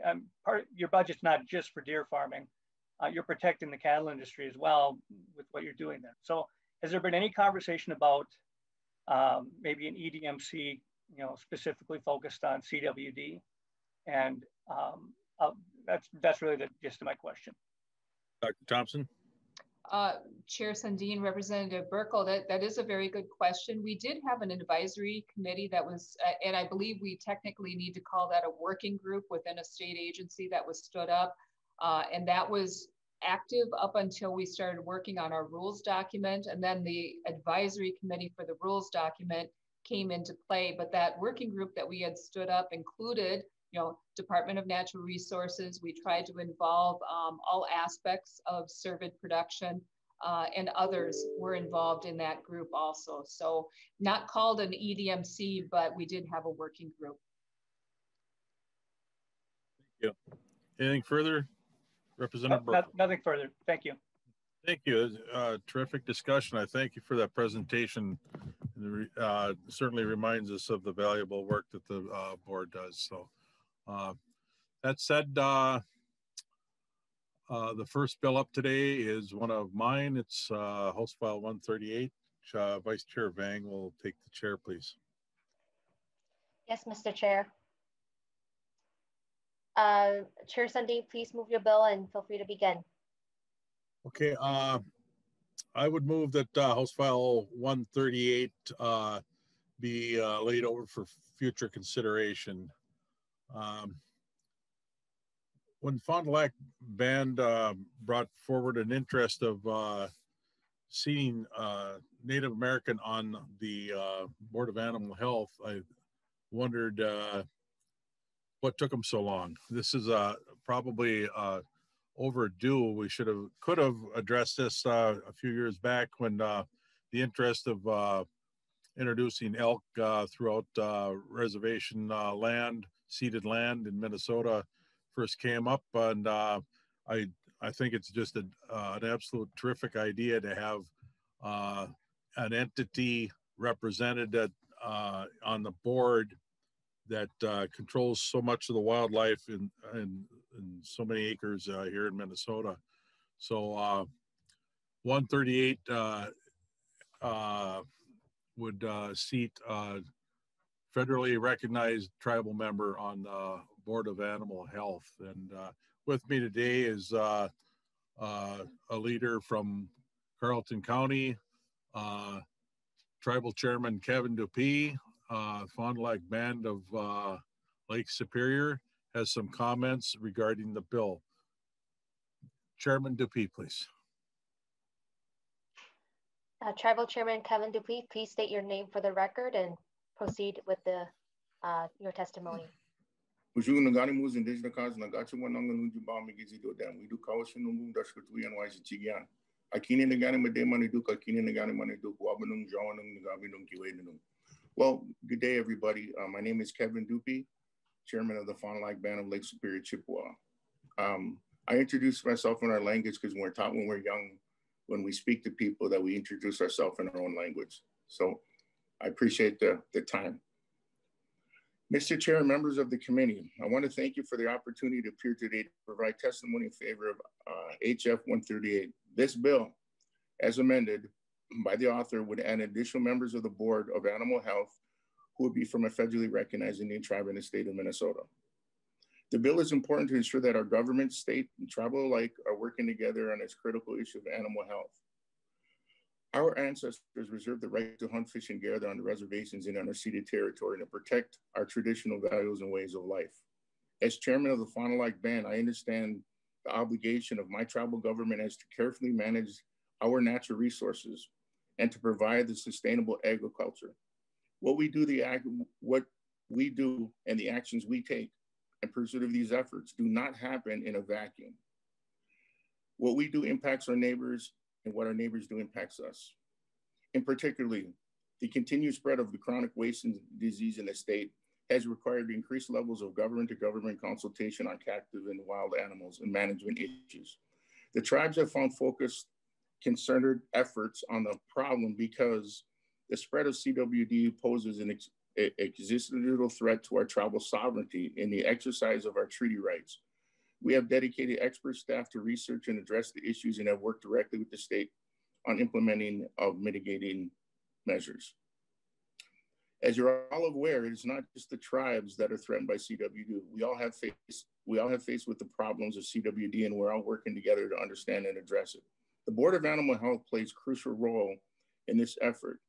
your budget's not just for deer farming. You're protecting the cattle industry as well with what you're doing there. So has there been any conversation about maybe an EDMC, specifically focused on CWD? And that's really the gist of my question. Dr. Thompson. Chair Sundin, Representative Burkle, that is a very good question. We did have an advisory committee that was, and I believe we technically need to call that a working group within a state agency that was stood up. And that was active up until we started working on our rules document. And then the advisory committee for the rules document came into play. But that working group that we had stood up included Department of Natural Resources. We tried to involve all aspects of cervid production, and others were involved in that group also. So not called an EDMC, but we did have a working group. Thank you. Anything further, Representative Burkle? Nothing further. Thank you. Thank you. Terrific discussion. I thank you for that presentation. Certainly reminds us of the valuable work that the board does. So that said, the first bill up today is one of mine. It's House File 138. Vice Chair Vang will take the chair, please. Yes, Mr. Chair. Chair Sundin, please move your bill and feel free to begin. Okay. I would move that House File 138 be laid over for future consideration. When Fond du Lac Band brought forward an interest of seating Native American on the Board of Animal Health, I wondered what took them so long. This is probably overdue. We could have addressed this a few years back when the interest of introducing elk throughout reservation land, ceded land in Minnesota first came up, and I think it's just an absolute terrific idea to have an entity represented on the board that controls so much of the wildlife in so many acres here in Minnesota. So 138 would seat a federally recognized tribal member on the Board of Animal Health. And with me today is a leader from Carleton County, Tribal Chairman Kevin Dupuy, Fond du Lac Band of Lake Superior, has some comments regarding the bill. Chairman Dupuy, please. Tribal Chairman Kevin Dupuy, please state your name for the record and proceed with your testimony. Well, good day, everybody. My name is Kevin Dupuy, Chairman of the Fond du Lac Band of Lake Superior, Chippewa. I introduce myself in our language because we're taught when we're young, when we speak to people, that we introduce ourselves in our own language. So I appreciate the time. Mr. Chair and members of the committee, I want to thank you for the opportunity to appear today to provide testimony in favor of HF 138. This bill, as amended by the author, would add additional members of the Board of Animal Health who would be from a federally recognized Indian tribe in the state of Minnesota. The bill is important to ensure that our government, state, and tribal alike are working together on this critical issue of animal health. Our ancestors reserved the right to hunt, fish, and gather on the reservations in unceded territory and to protect our traditional values and ways of life. As chairman of the Fond du Lac Band, I understand the obligation of my tribal government as to carefully manage our natural resources and to provide the sustainable agriculture. What we do and the actions we take in pursuit of these efforts do not happen in a vacuum. What we do impacts our neighbors, and what our neighbors do impacts us. In particularly, the continued spread of the chronic wasting disease in the state has required increased levels of government-to-government consultation on captive and wild animals and management issues. The tribes have found focused, concerted efforts on the problem because the spread of CWD poses an existential threat to our tribal sovereignty in the exercise of our treaty rights. We have dedicated expert staff to research and address the issues and have worked directly with the state on implementing of mitigating measures. As you're all aware, it is not just the tribes that are threatened by CWD. We all have faced with the problems of CWD, and we're all working together to understand and address it. The Board of Animal Health plays a crucial role in this effort,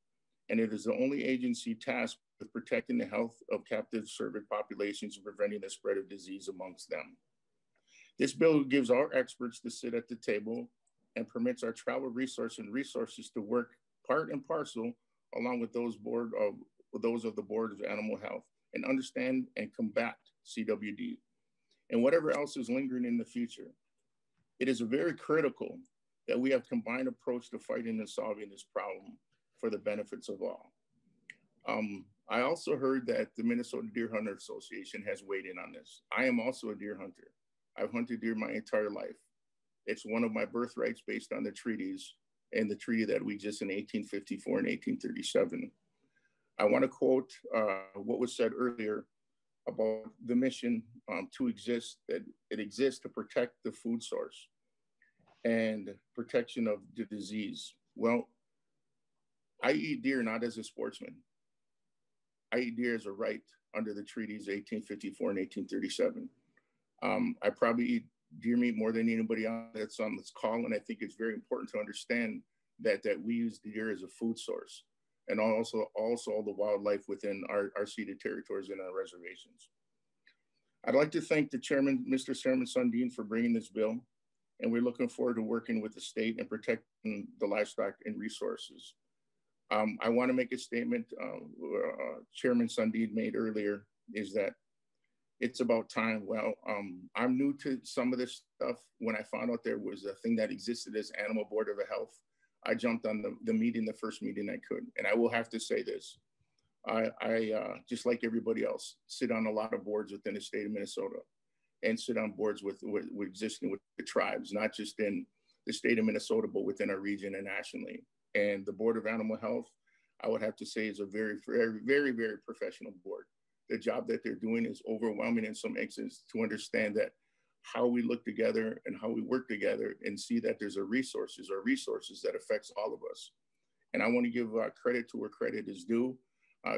and it is the only agency tasked with protecting the health of captive cervid populations and preventing the spread of disease amongst them. This bill gives our experts to sit at the table and permits our tribal resources to work part and parcel along with those of the Board of Animal Health and understand and combat CWD and whatever else is lingering in the future. It is very critical that we have a combined approach to fighting and solving this problem for the benefits of all. I also heard that the Minnesota Deer Hunter Association has weighed in on this. I am also a deer hunter. I've hunted deer my entire life. It's one of my birthrights based on the treaties and the treaty that we exist in 1854 and 1837. I want to quote what was said earlier about the mission to exist, that it exists to protect the food source and protection of the disease. Well, I eat deer not as a sportsman. I eat deer as a right under the treaties 1854 and 1837. I probably eat deer meat more than anybody else that's on this call, and I think it's very important to understand that we use the deer as a food source, and also all the wildlife within our ceded territories and our reservations. I'd like to thank the chairman, Mr. Chairman Sundin, for bringing this bill, and we're looking forward to working with the state and protecting the livestock and resources. I want to make a statement Chairman Sundin made earlier, is that it's about time. Well, I'm new to some of this stuff. When I found out there was a thing that existed as Animal Board of Health, I jumped on the first meeting I could. And I will have to say this, I just like everybody else, sit on a lot of boards within the state of Minnesota, and sit on boards with existing with the tribes, not just in the state of Minnesota, but within our region and nationally. And the Board of Animal Health, I would have to say, is a very, very, very, very professional board. The job that they're doing is overwhelming in some instances, to understand that how we look together and how we work together and see that there's resources that affects all of us. And I want to give credit to where credit is due.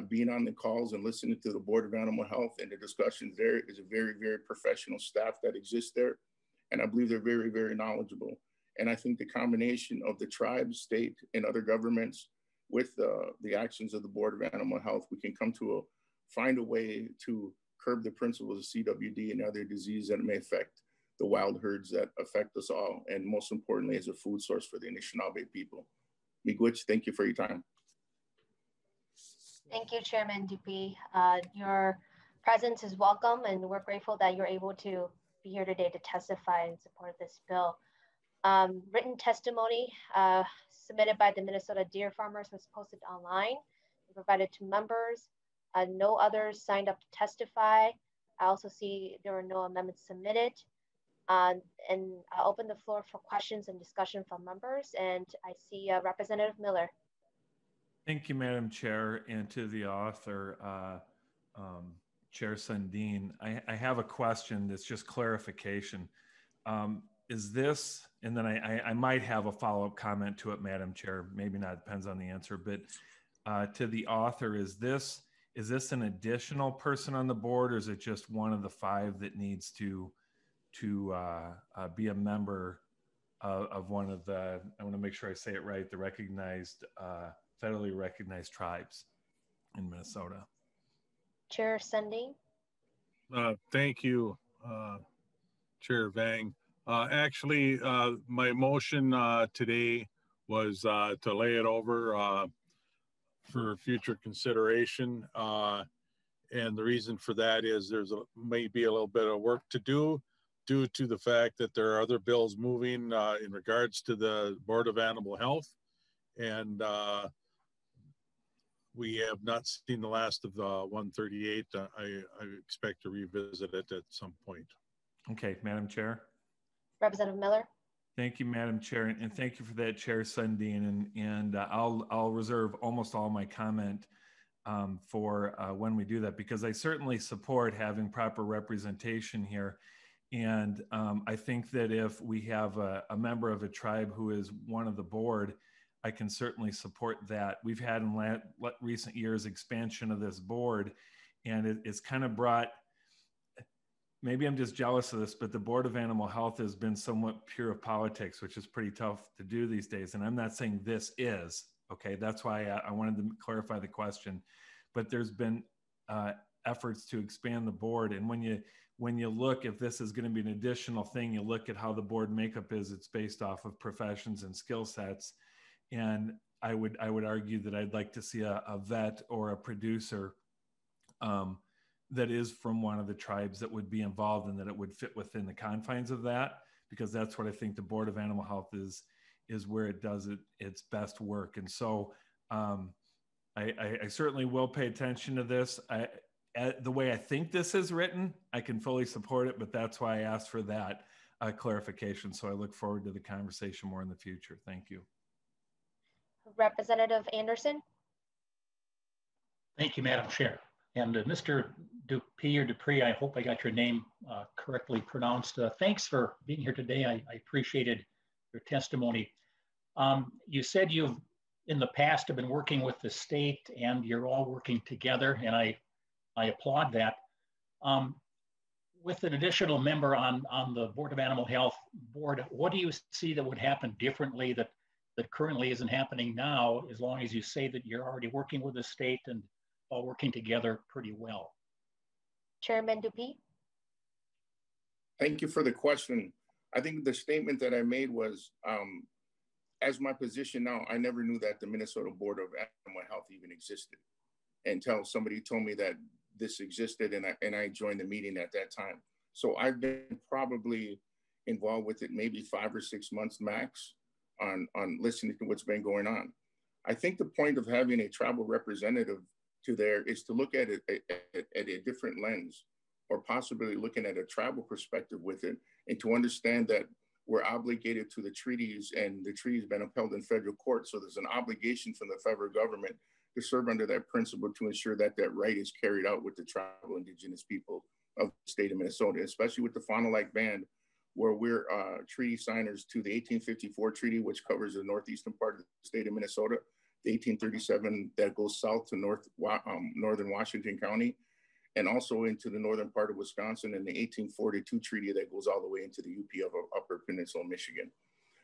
Being on the calls and listening to the Board of Animal Health and the discussions there is a very, very professional staff that exists there. And I believe they're very, very knowledgeable. And I think the combination of the tribe, state, and other governments with the actions of the Board of Animal Health, we can come to find a way to curb the principles of CWD and other diseases that may affect the wild herds that affect us all. And most importantly, as a food source for the Anishinaabe people. Miigwech, thank you for your time. Thank you, Chairman Dupuy. Your presence is welcome, and we're grateful that you're able to be here today to testify in support of this bill. Written testimony submitted by the Minnesota deer farmers was posted online and provided to members. No others signed up to testify. I also see there were no amendments submitted. And I'll open the floor for questions and discussion from members. And I see Representative Miller. Thank you, Madam Chair, and to the author, Chair Sundin. I have a question that's just clarification. Is this, and then I might have a follow-up comment to it, Madam Chair, maybe not, depends on the answer, but to the author, is this an additional person on the board, or is it just one of the 5 that needs to be a member of one of the, I want to make sure I say it right, the recognized, federally recognized tribes in Minnesota? Chair Sundin. Thank you, Chair Vang. Actually, my motion today was to lay it over for future consideration. And the reason for that is there's may be a little bit of work to do due to the fact that there are other bills moving in regards to the Board of Animal Health. And we have not seen the last of the 138. I expect to revisit it at some point. Okay, Madam Chair. Representative Miller. Thank you, Madam Chair, and thank you for that, Chair Sundin. And I'll reserve almost all my comment for when we do that, because I certainly support having proper representation here. And I think that if we have a member of a tribe who is one of the board, I can certainly support that. We've had in recent years expansion of this board, and it's kind of brought, maybe I'm just jealous of this, but the Board of Animal Health has been somewhat pure of politics, which is pretty tough to do these days. And I'm not saying this is, okay? That's why I wanted to clarify the question. But there's been efforts to expand the board. And when you look, if this is going to be an additional thing, you look at how the board makeup is, it's based off of professions and skill sets. And I would argue that I'd like to see a vet or a producer that is from one of the tribes that would be involved, and that it would fit within the confines of that, because that's what I think the Board of Animal Health is where it does its best work. And so I certainly will pay attention to this. The way I think this is written, I can fully support it, but that's why I asked for that clarification. So I look forward to the conversation more in the future. Thank you. Representative Anderson. Thank you, Madam Chair. And Mr. Dupuy, I hope I got your name correctly pronounced. Thanks for being here today. I appreciated your testimony. You said you've, in the past, have been working with the state, and you're all working together, and I applaud that. With an additional member on the Board of Animal Health board, what do you see that would happen differently that that currently isn't happening now, as long as you say that you're already working with the state and all working together pretty well? Chairman Dupuy. Thank you for the question. I think the statement that I made was, as my position now, I never knew that the Minnesota Board of Animal Health even existed until somebody told me that this existed, and I joined the meeting at that time. So I've been probably involved with it maybe 5 or 6 months max on listening to what's been going on. I think the point of having a tribal representative to there is to look at it at a different lens, or possibly looking at a tribal perspective with it, and to understand that we're obligated to the treaties, and the treaties been upheld in federal court. So there's an obligation from the federal government to serve under that principle to ensure that that right is carried out with the tribal indigenous people of the state of Minnesota, especially with the Fauna Like Band, where we're treaty signers to the 1854 treaty, which covers the northeastern part of the state of Minnesota, the 1837 that goes south to northern Washington County, and also into the northern part of Wisconsin, and the 1842 treaty that goes all the way into the UP of Upper Peninsula, Michigan.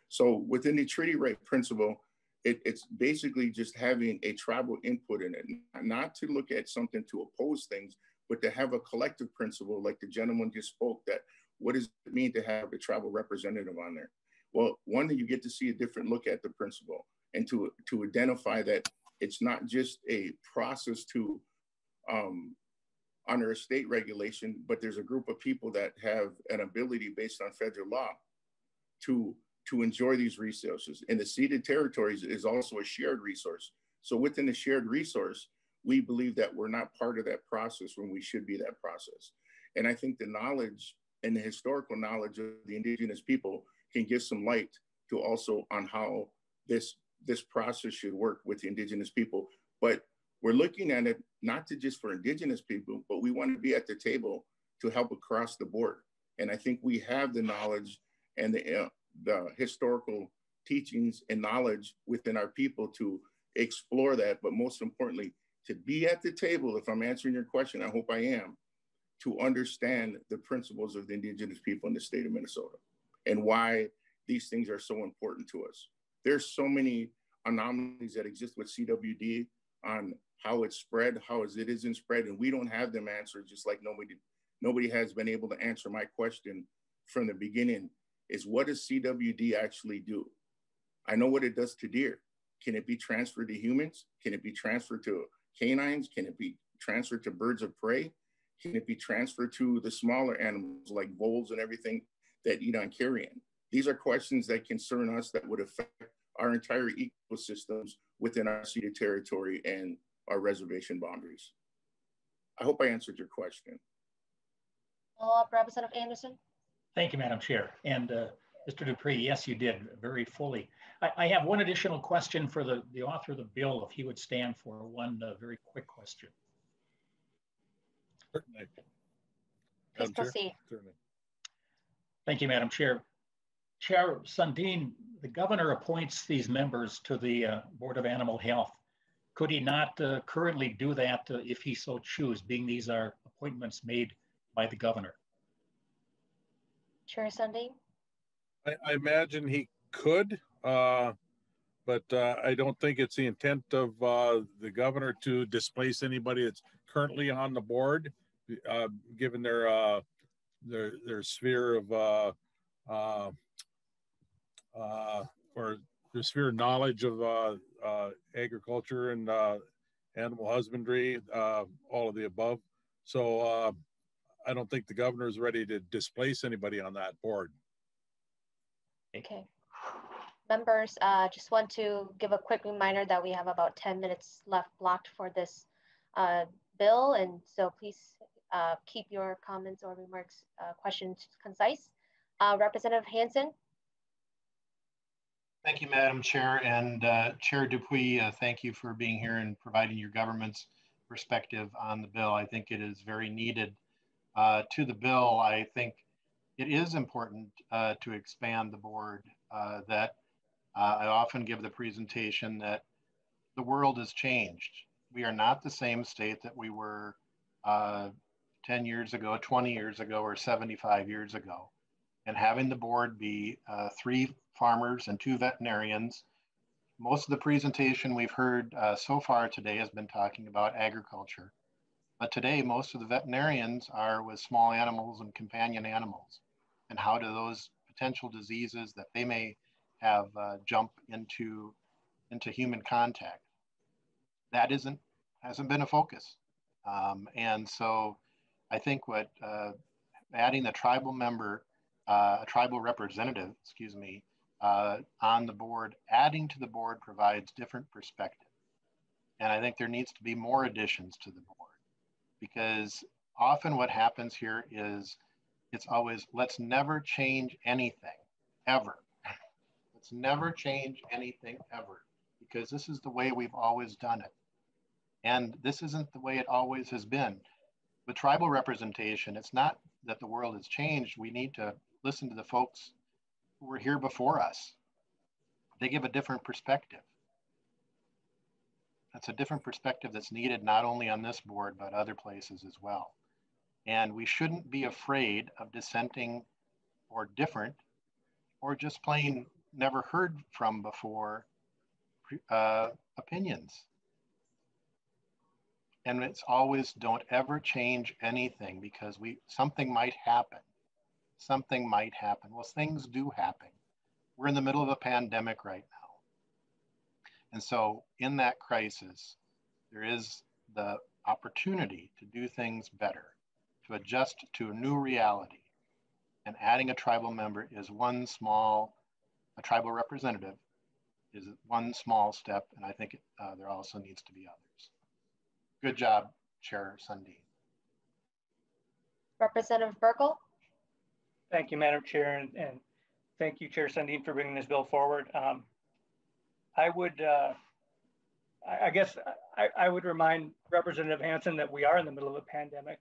So within the treaty right principle, it's basically just having a tribal input in it, not to look at something to oppose things, but to have a collective principle, like the gentleman just spoke, that what does it mean to have a tribal representative on there? Well, one, that you get to see a different look at the principle, and to identify that it's not just a process to under a state regulation, but there's a group of people that have an ability based on federal law to enjoy these resources. And the ceded territories is also a shared resource. So within the shared resource, we believe that we're not part of that process when we should be that process. And I think the knowledge and the historical knowledge of the indigenous people can give some light to also on how this process should work with the indigenous people. But we're looking at it not to just for indigenous people, but we want to be at the table to help across the board. And I think we have the knowledge and the historical teachings and knowledge within our people to explore that, but most importantly, to be at the table. If I'm answering your question, I hope I am, to understand the principles of the indigenous people in the state of Minnesota and why these things are so important to us. There's so many anomalies that exist with CWD on how it's spread, how it isn't spread, and we don't have them answered, just like nobody has been able to answer my question from the beginning, is what does CWD actually do? I know what it does to deer. Can it be transferred to humans? Can it be transferred to canines? Can it be transferred to birds of prey? Can it be transferred to the smaller animals like voles and everything that eat on carrion? These are questions that concern us that would affect our entire ecosystems within our ceded territory and our reservation boundaries. I hope I answered your question. Follow-up, Representative Anderson. Thank you, Madam Chair. And Mr. Dupree, yes, you did very fully. I have one additional question for the author of the bill, if he would stand for one very quick question. Certainly. Please proceed. Certainly. Thank you, Madam Chair. Chair Sundin, the governor appoints these members to the Board of Animal Health. Could he not currently do that if he so choose, being these are appointments made by the governor? Chair Sundin? I imagine he could, but I don't think it's the intent of the governor to displace anybody that's currently on the board, given their sphere of or their sphere of knowledge of agriculture and animal husbandry, all of the above. So I don't think the governor is ready to displace anybody on that board. Okay. Members, just want to give a quick reminder that we have about 10 minutes left blocked for this bill. And so please keep your comments or remarks, questions concise. Representative Hansen. Thank you, Madam Chair. And Chair Dupuy, thank you for being here and providing your government's perspective on the bill. I think it is very needed. To the bill, I think it is important to expand the board. That I often give the presentation that the world has changed. We are not the same state that we were 10 years ago, 20 years ago, or 75 years ago. And having the board be 3 farmers and 2 veterinarians most of the presentation we've heard so far today has been talking about agriculture. But today, most of the veterinarians are with small animals and companion animals. And how do those potential diseases that they may have jump into human contact? That hasn't been a focus. And so I think what adding the tribal member, a tribal representative, excuse me, on the board, adding to the board provides different perspective. And I think there needs to be more additions to the board, because often what happens here is it's always, let's never change anything, ever. Let's never change anything, ever, because this is the way we've always done it. And this isn't the way it always has been. With tribal representation, it's not that the world has changed. We need to listen to the folks who were here before us. They give a different perspective. That's a different perspective that's needed not only on this board, but other places as well. And we shouldn't be afraid of dissenting or different or just plain never heard from before opinions. And it's always, don't ever change anything, because something might happen. Something might happen. Well, things do happen. We're in the middle of a pandemic right now. And so in that crisis, there is the opportunity to do things better, to adjust to a new reality. And adding a tribal member is a tribal representative is one small step. And I think there also needs to be others. Good job, Chair Sundin. Representative Burkle. Thank you, Madam Chair, and thank you, Chair Sundin, for bringing this bill forward. I guess I would remind Representative Hansen that we are in the middle of a pandemic.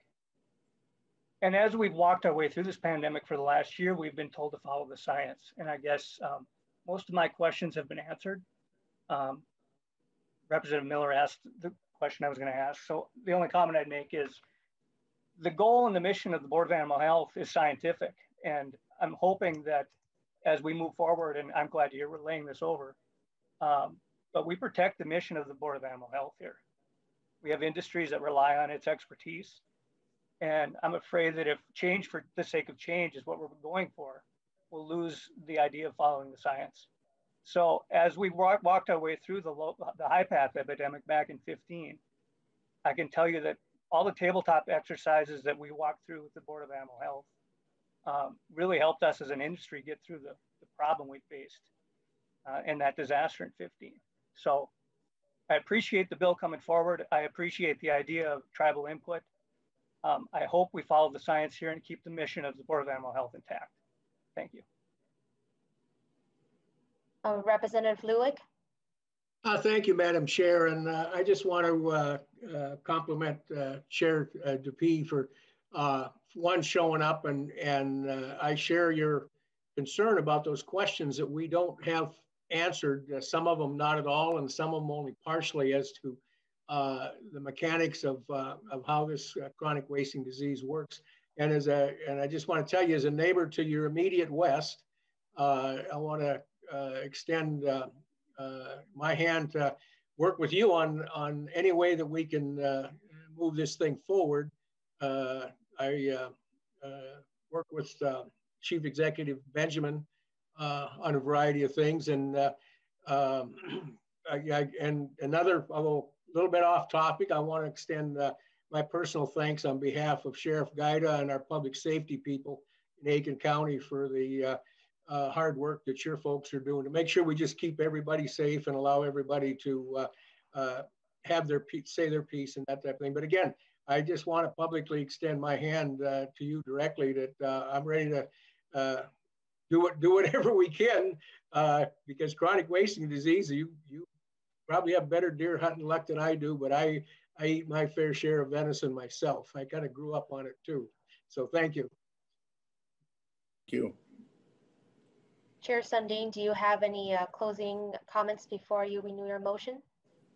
And as we've walked our way through this pandemic for the last year, we've been told to follow the science. And I guess most of my questions have been answered. Representative Miller asked the question I was going to ask. So the only comment I'd make is the goal and the mission of the Board of Animal Health is scientific. And I'm hoping that as we move forward, and I'm glad to hear we're laying this over, but we protect the mission of the Board of Animal Health here. We have industries that rely on its expertise. And I'm afraid that if change for the sake of change is what we're going for, we'll lose the idea of following the science. So as we walked our way through the high path epidemic back in 2015, I can tell you that all the tabletop exercises that we walked through with the Board of Animal Health really helped us as an industry get through the problem we faced and that disaster in 2015. So I appreciate the bill coming forward. I appreciate the idea of tribal input. I hope we follow the science here and keep the mission of the Board of Animal Health intact. Thank you. Representative Lueck. Thank you, Madam Chair. And I just want to compliment Chair Dupuy for one, showing up, and I share your concern about those questions that we don't have answered, some of them not at all, and some of them only partially, as to the mechanics of how this chronic wasting disease works. And I just want to tell you, as a neighbor to your immediate west, I want to extend my hand to work with you on any way that we can move this thing forward. I work with Chief Executive Benjamin on a variety of things, and another, although a little bit off topic, I want to extend my personal thanks on behalf of Sheriff Gaida and our public safety people in Aiken County for the hard work that your folks are doing to make sure we just keep everybody safe and allow everybody to have their say their piece and that type of thing. But again, I just want to publicly extend my hand to you directly that I'm ready to do whatever we can because chronic wasting disease, you probably have better deer hunting luck than I do, but I eat my fair share of venison myself. I kind of grew up on it too. So thank you. Thank you. Chair Sundin, do you have any closing comments before you renew your motion?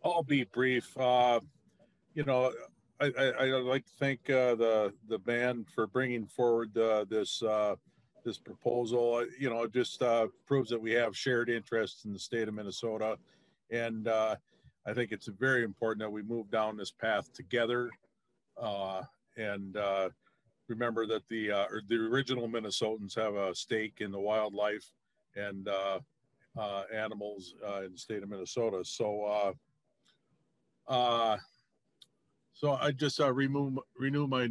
I'll be brief. You know, I'd like to thank the band for bringing forward this proposal. You know, it just proves that we have shared interests in the state of Minnesota, And I think it's very important that we move down this path together. And remember that the original Minnesotans have a stake in the wildlife and animals in the state of Minnesota. So so I just renew my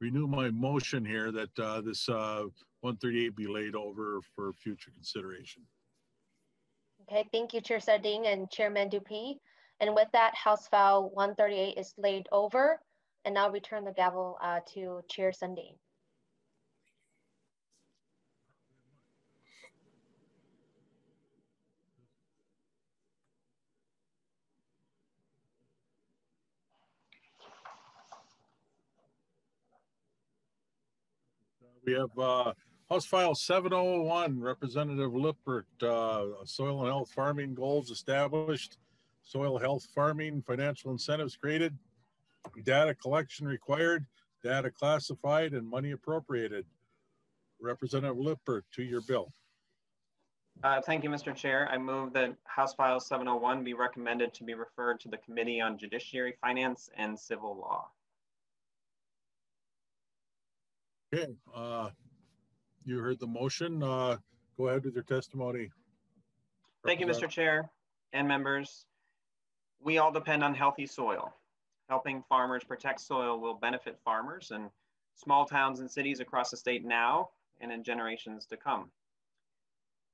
renew my motion here that this 138 be laid over for future consideration. Okay, thank you, Chair Sundin and Chairman Dupuy. And with that, House File 138 is laid over. And now return the gavel to Chair Sundin. We have House File 701, Representative Lippert, soil and health farming goals established, soil health farming, financial incentives created, data collection required, data classified, and money appropriated. Representative Lippert, to your bill. Thank you, Mr. Chair. I move that House File 701 be recommended to be referred to the Committee on Judiciary, Finance, and Civil Law. Okay, you heard the motion. Go ahead with your testimony. Thank you, Mr. Chair and members. We all depend on healthy soil. Helping farmers protect soil will benefit farmers and small towns and cities across the state now and in generations to come.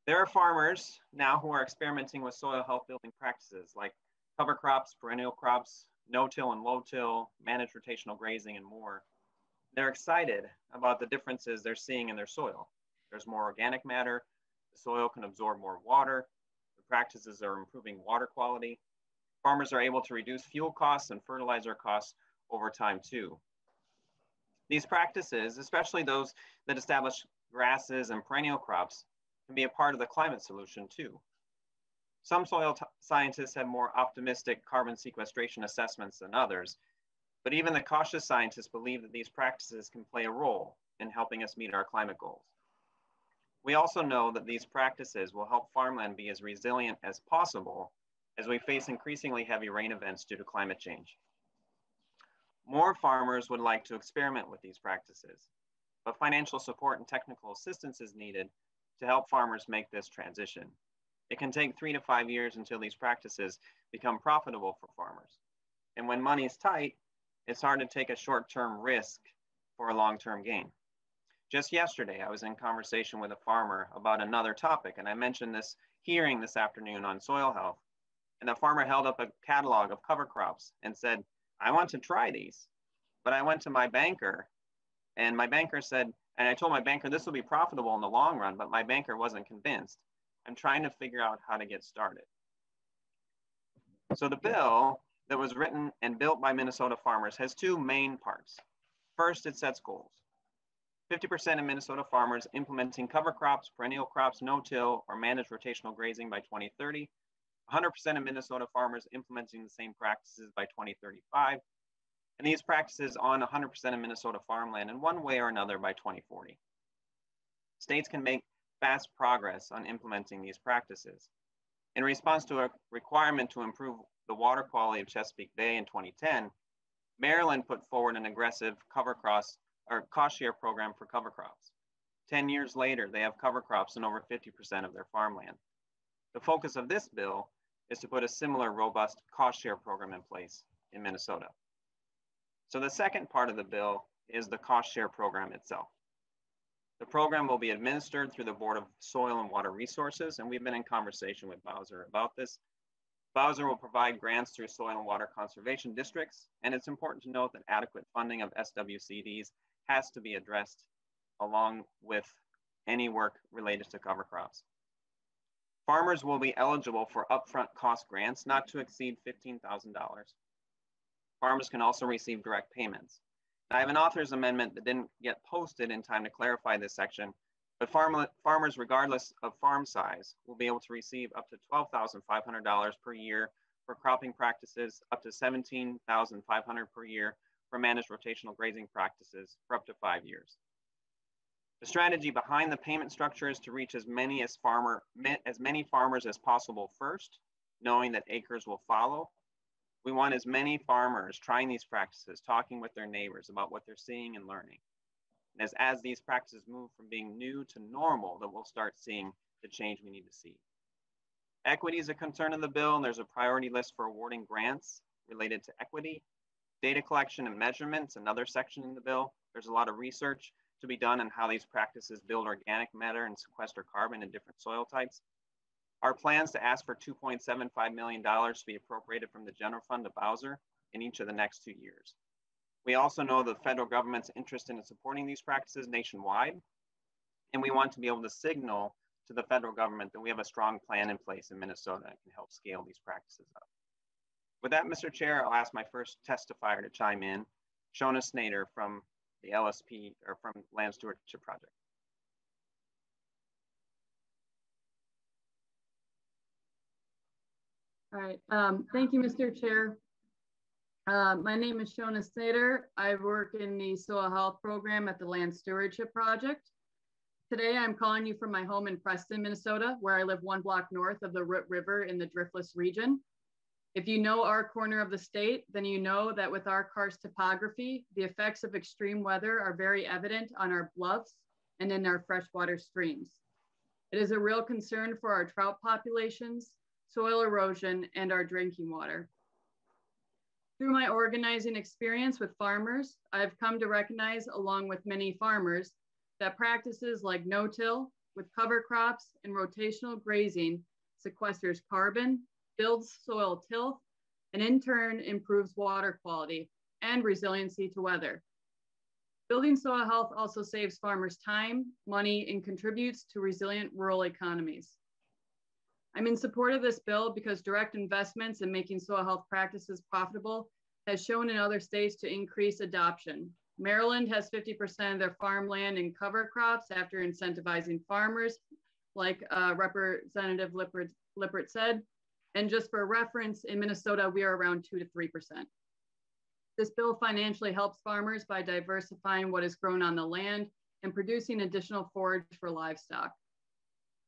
There are farmers now who are experimenting with soil health building practices like cover crops, perennial crops, no-till and low-till, managed rotational grazing, and more. They're excited about the differences they're seeing in their soil. There's more organic matter, the soil can absorb more water, the practices are improving water quality. Farmers are able to reduce fuel costs and fertilizer costs over time too. These practices, especially those that establish grasses and perennial crops, can be a part of the climate solution too. Some soil scientists have more optimistic carbon sequestration assessments than others, but even the cautious scientists believe that these practices can play a role in helping us meet our climate goals. We also know that these practices will help farmland be as resilient as possible as we face increasingly heavy rain events due to climate change. More farmers would like to experiment with these practices, but financial support and technical assistance is needed to help farmers make this transition. It can take 3 to 5 years until these practices become profitable for farmers. And when money's tight, it's hard to take a short-term risk for a long-term gain. Just yesterday, I was in conversation with a farmer about another topic, and I mentioned this hearing this afternoon on soil health. And the farmer held up a catalog of cover crops and said, I want to try these. But I went to my banker, and my banker said, and I told my banker this will be profitable in the long run, but my banker wasn't convinced. I'm trying to figure out how to get started. So the bill that was written and built by Minnesota farmers has two main parts. First, it sets goals. 50% of Minnesota farmers implementing cover crops, perennial crops, no-till, or managed rotational grazing by 2030. 100% of Minnesota farmers implementing the same practices by 2035. And these practices on 100% of Minnesota farmland in one way or another by 2040. States can make fast progress on implementing these practices. In response to a requirement to improve the water quality of Chesapeake Bay in 2010, Maryland put forward an aggressive cost share program for cover crops. 10 years later, they have cover crops in over 50% of their farmland. The focus of this bill is to put a similar robust cost share program in place in Minnesota. So the second part of the bill is the cost share program itself. The program will be administered through the Board of Soil and Water Resources, and we've been in conversation with Bowser about this. Bowser will provide grants through soil and water conservation districts, and it's important to note that adequate funding of SWCDs has to be addressed along with any work related to cover crops. Farmers will be eligible for upfront cost grants not to exceed $15,000. Farmers can also receive direct payments. I have an author's amendment that didn't get posted in time to clarify this section, but farmers, regardless of farm size, will be able to receive up to $12,500 per year for cropping practices, up to $17,500 per year for managed rotational grazing practices for up to 5 years. The strategy behind the payment structure is to reach as many farmers as possible first, knowing that acres will follow. We want as many farmers trying these practices, talking with their neighbors about what they're seeing and learning. And as these practices move from being new to normal, that we'll start seeing the change we need to see. Equity is a concern in the bill, and there's a priority list for awarding grants related to equity. Data collection and measurements, another section in the bill. There's a lot of research to be done on how these practices build organic matter and sequester carbon in different soil types. Our plans to ask for $2.75 million to be appropriated from the general fund to Bowser in each of the next 2 years. We also know the federal government's interest in supporting these practices nationwide, and we want to be able to signal to the federal government that we have a strong plan in place in Minnesota that can help scale these practices up. With that, Mr. Chair, I'll ask my first testifier to chime in, Shona Snader from the LSP, or from Land Stewardship Project. All right, thank you, Mr. Chair. My name is Shona Snader. I work in the soil health program at the Land Stewardship Project. Today, I'm calling you from my home in Preston, Minnesota, where I live 1 block north of the Root River in the Driftless region. If you know our corner of the state, then you know that with our karst topography, the effects of extreme weather are very evident on our bluffs and in our freshwater streams. It is a real concern for our trout populations, soil erosion, and our drinking water. Through my organizing experience with farmers, I've come to recognize, along with many farmers, that practices like no-till with cover crops and rotational grazing sequesters carbon, builds soil tilth, and in turn improves water quality and resiliency to weather. Building soil health also saves farmers time, money, and contributes to resilient rural economies. I'm in support of this bill because direct investments in making soil health practices profitable has shown in other states to increase adoption. Maryland has 50% of their farmland in cover crops after incentivizing farmers, like Representative Lippert said. And just for reference, in Minnesota, we are around 2 to 3%. This bill financially helps farmers by diversifying what is grown on the land and producing additional forage for livestock.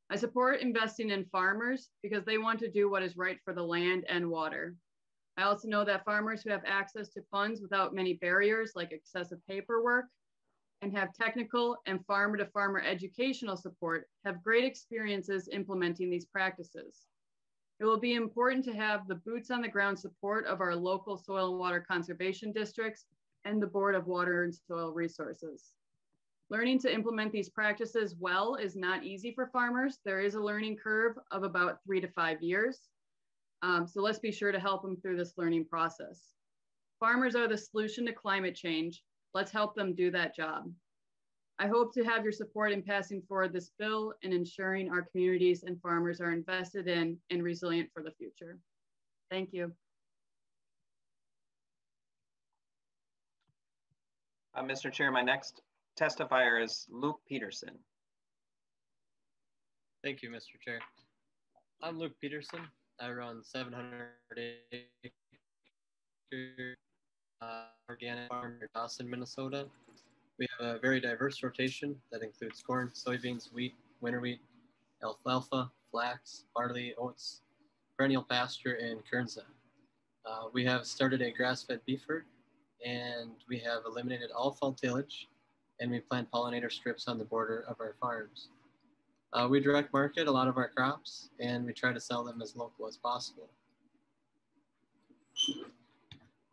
I support investing in farmers because they want to do what is right for the land and water. I also know that farmers who have access to funds without many barriers like excessive paperwork and have technical and farmer-to-farmer educational support have great experiences implementing these practices. It will be important to have the boots on the ground support of our local soil and water conservation districts and the Board of Water and Soil Resources. Learning to implement these practices well is not easy for farmers. There is a learning curve of about 3 to 5 years. So let's be sure to help them through this learning process. Farmers are the solution to climate change. Let's help them do that job. I hope to have your support in passing forward this bill and ensuring our communities and farmers are invested in and resilient for the future. Thank you. Mr. Chair, my next testifier is Luke Peterson. Thank you, Mr. Chair. I'm Luke Peterson. I run 700 acre organic farm near Dawson, Minnesota. We have a very diverse rotation that includes corn, soybeans, wheat, winter wheat, alfalfa, flax, barley, oats, perennial pasture, and kernza. We have started a grass-fed beef herd, and we have eliminated all fall tillage, and we plant pollinator strips on the border of our farms. We direct market a lot of our crops, and we try to sell them as local as possible.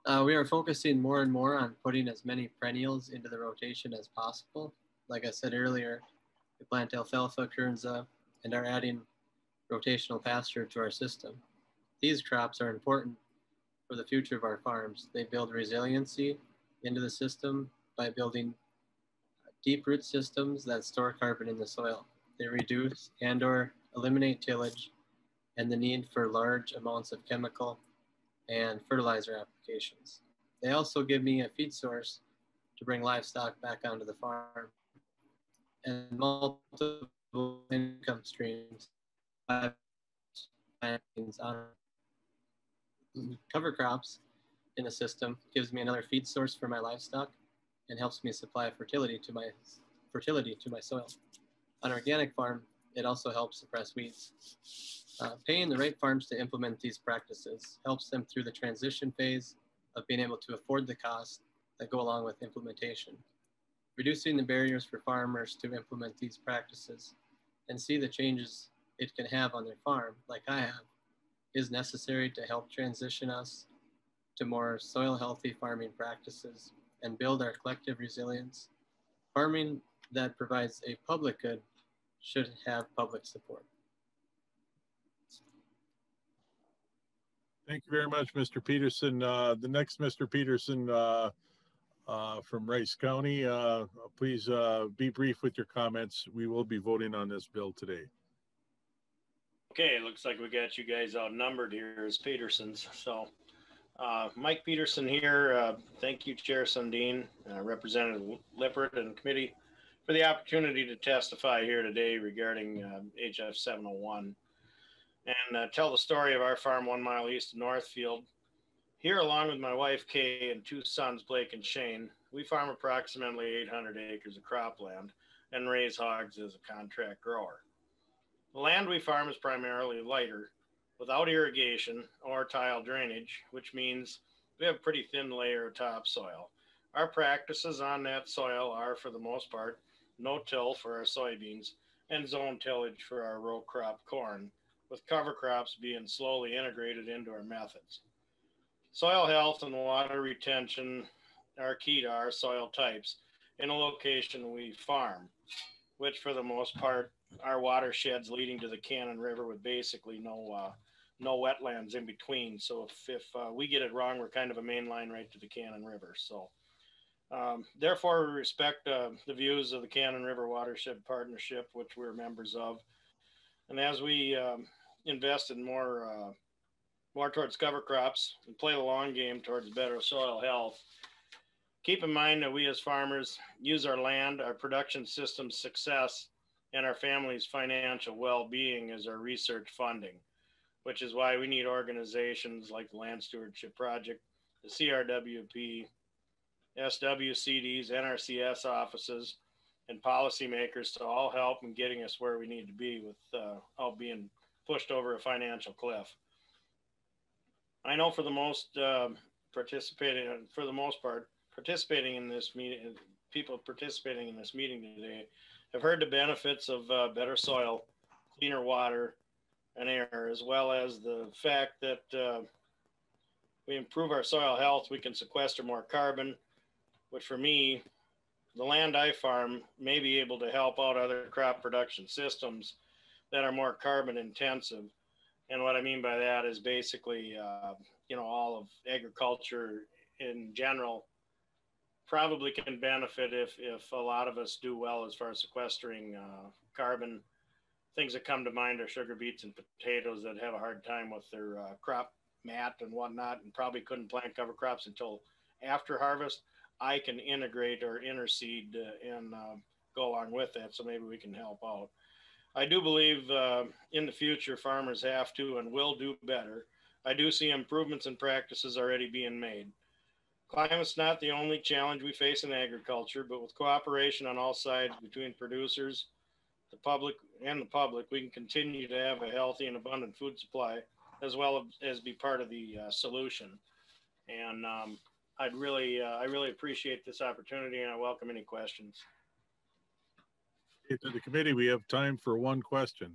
We are focusing more and more on putting as many perennials into the rotation as possible. Like I said earlier, we plant alfalfa, kernza, and are adding rotational pasture to our system. These crops are important for the future of our farms. They build resiliency into the system by building deep root systems that store carbon in the soil. They reduce and/or eliminate tillage and the need for large amounts of chemical and fertilizer applications. They also give me a feed source to bring livestock back onto the farm and multiple income streams. Cover crops in the system gives me another feed source for my livestock and helps me supply fertility to my fertility to my soil. On an organic farm, it also helps suppress weeds. Paying the right farms to implement these practices helps them through the transition phase of being able to afford the costs that go along with implementation. Reducing the barriers for farmers to implement these practices and see the changes it can have on their farm, like I have, is necessary to help transition us to more soil healthy farming practices and build our collective resilience. Farming that provides a public good should have public support. Thank you very much, Mr. Peterson. The next Mr. Peterson from Rice County, please be brief with your comments. We will be voting on this bill today. Okay, looks like we got you guys outnumbered here as Petersons. So Mike Peterson here. Thank you, Chair Sundin, Representative Lippert, and committee for the opportunity to testify here today regarding HF 701 and tell the story of our farm 1 mile east of Northfield. Here, along with my wife, Kay, and 2 sons, Blake and Shane, we farm approximately 800 acres of cropland and raise hogs as a contract grower. The land we farm is primarily lighter, without irrigation or tile drainage, which means we have a pretty thin layer of topsoil. Our practices on that soil are, for the most part, no-till for our soybeans and zone tillage for our row crop corn, with cover crops being slowly integrated into our methods. Soil health and water retention are key to our soil types in a location we farm, which for the most part are watersheds leading to the Cannon River with basically no wetlands in between. So if we get it wrong, we're kind of a main line right to the Cannon River. So therefore, we respect the views of the Cannon River Watershed Partnership, which we're members of. And as we invest in more towards cover crops and play the long game towards better soil health, keep in mind that we as farmers use our land, our production system's success, and our family's financial well-being as our research funding, which is why we need organizations like the Land Stewardship Project, the CRWP, SWCDs, NRCS offices, and policymakers to all help in getting us where we need to be without being pushed over a financial cliff. I know for the most participating in this meeting, people participating in this meeting today have heard the benefits of better soil, cleaner water and air, as well as the fact that we improve our soil health, we can sequester more carbon, which for me, the land I farm may be able to help out other crop production systems that are more carbon intensive. And what I mean by that is basically, all of agriculture in general probably can benefit if a lot of us do well as far as sequestering carbon. Things that come to mind are sugar beets and potatoes that have a hard time with their crop mat and whatnot, and probably couldn't plant cover crops until after harvest. I can integrate or interseed and go along with that, so maybe we can help out. I do believe in the future farmers have to and will do better. I do see improvements in practices already being made. Climate's not the only challenge we face in agriculture, but with cooperation on all sides between producers, the public, we can continue to have a healthy and abundant food supply, as well as be part of the solution. And I really appreciate this opportunity, and I welcome any questions. To the committee, we have time for one question.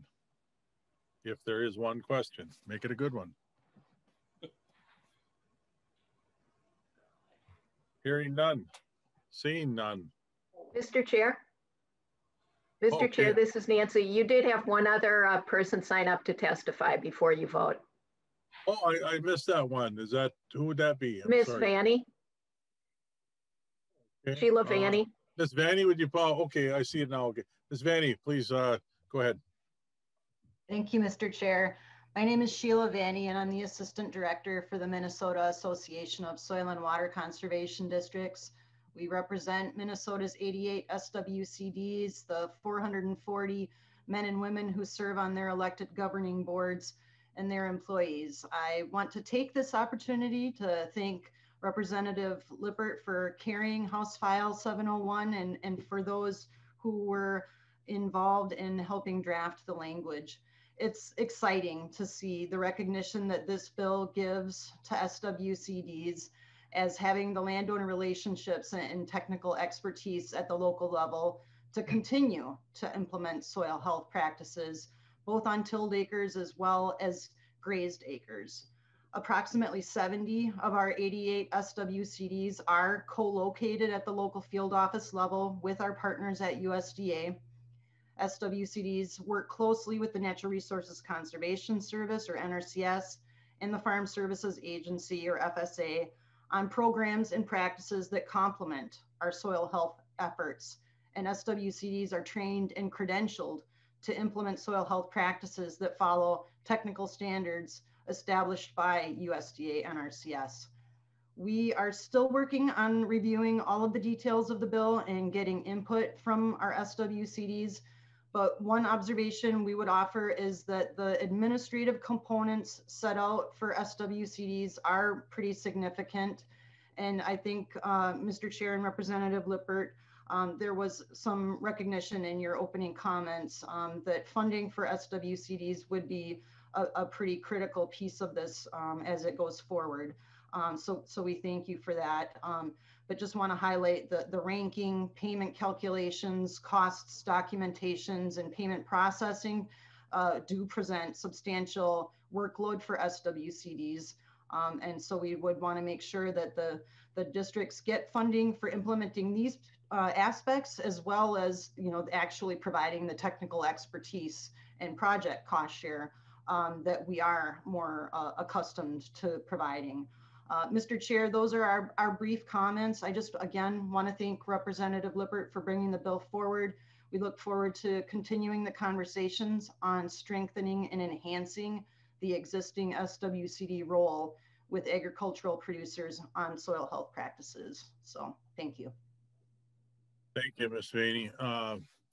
If there is one question, make it a good one. Hearing none, seeing none. Mr. Chair. Mr. Chair, this is Nancy. You did have one other person sign up to testify before you vote. Oh, I missed that one. Who would that be? Miss Vanny. Okay. Sheila Vanny. Miss Vanny, would you, okay, I see it now. Okay. Miss Vanny, please go ahead. Thank you, Mr. Chair. My name is Sheila Vanny, and I'm the Assistant Director for the Minnesota Association of Soil and Water Conservation Districts. We represent Minnesota's 88 SWCDs, the 440 men and women who serve on their elected governing boards, and their employees. I want to take this opportunity to thank Representative Lippert for carrying House File 701 and for those who were involved in helping draft the language. It's exciting to see the recognition that this bill gives to SWCDs as having the landowner relationships and technical expertise at the local level to continue to implement soil health practices, both on tilled acres as well as grazed acres. Approximately 70 of our 88 SWCDs are co-located at the local field office level with our partners at USDA. SWCDs work closely with the Natural Resources Conservation Service, or NRCS, and the Farm Services Agency, or FSA, on programs and practices that complement our soil health efforts. And SWCDs are trained and credentialed to implement soil health practices that follow technical standards established by USDA NRCS. We are still working on reviewing all of the details of the bill and getting input from our SWCDs. But one observation we would offer is that the administrative components set out for SWCDs are pretty significant. And I think, Mr. Chair and Representative Lippert, there was some recognition in your opening comments that funding for SWCDs would be a pretty critical piece of this as it goes forward. So we thank you for that. But just want to highlight the ranking, payment calculations, costs, documentations, and payment processing do present substantial workload for SWCDs. And so we would want to make sure that the districts get funding for implementing these aspects, as well as, actually providing the technical expertise and project cost share that we are more accustomed to providing. Mr. Chair, those are our brief comments. I just, again, want to thank Representative Lippert for bringing the bill forward. We look forward to continuing the conversations on strengthening and enhancing the existing SWCD role with agricultural producers on soil health practices. So thank you. Thank you, Ms. Vaney.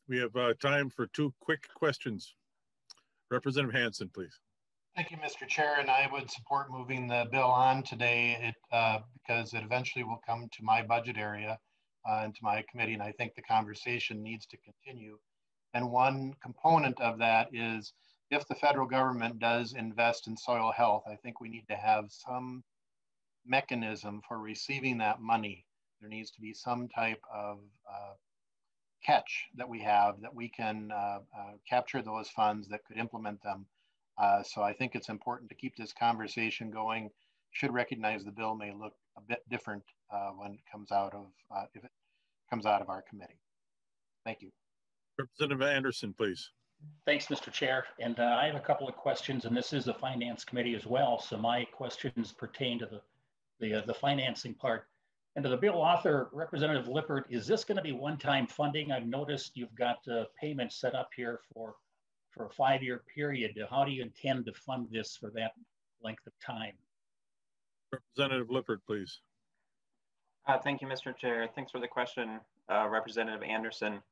We have time for two quick questions. Representative Hansen, please. Thank you, Mr. Chair, and I would support moving the bill on today because it eventually will come to my budget area and to my committee, and I think the conversation needs to continue. And one component of that is if the federal government does invest in soil health, I think we need to have some mechanism for receiving that money. There needs to be some type of catch that we have that we can capture those funds that could implement them. So I think it's important to keep this conversation going. Should recognize the bill may look a bit different when it comes out of, if it comes out of our committee. Thank you. Representative Anderson, please. Thanks, Mr. Chair. And I have a couple of questions, and this is the Finance Committee as well. So my questions pertain to the financing part. And to the bill author, Representative Lippert, is this going to be one-time funding? I've noticed you've got payments set up here for a 5-year period. How do you intend to fund this for that length of time? Representative Lippert, please. Thank you, Mr. Chair. Thanks for the question, Representative Anderson.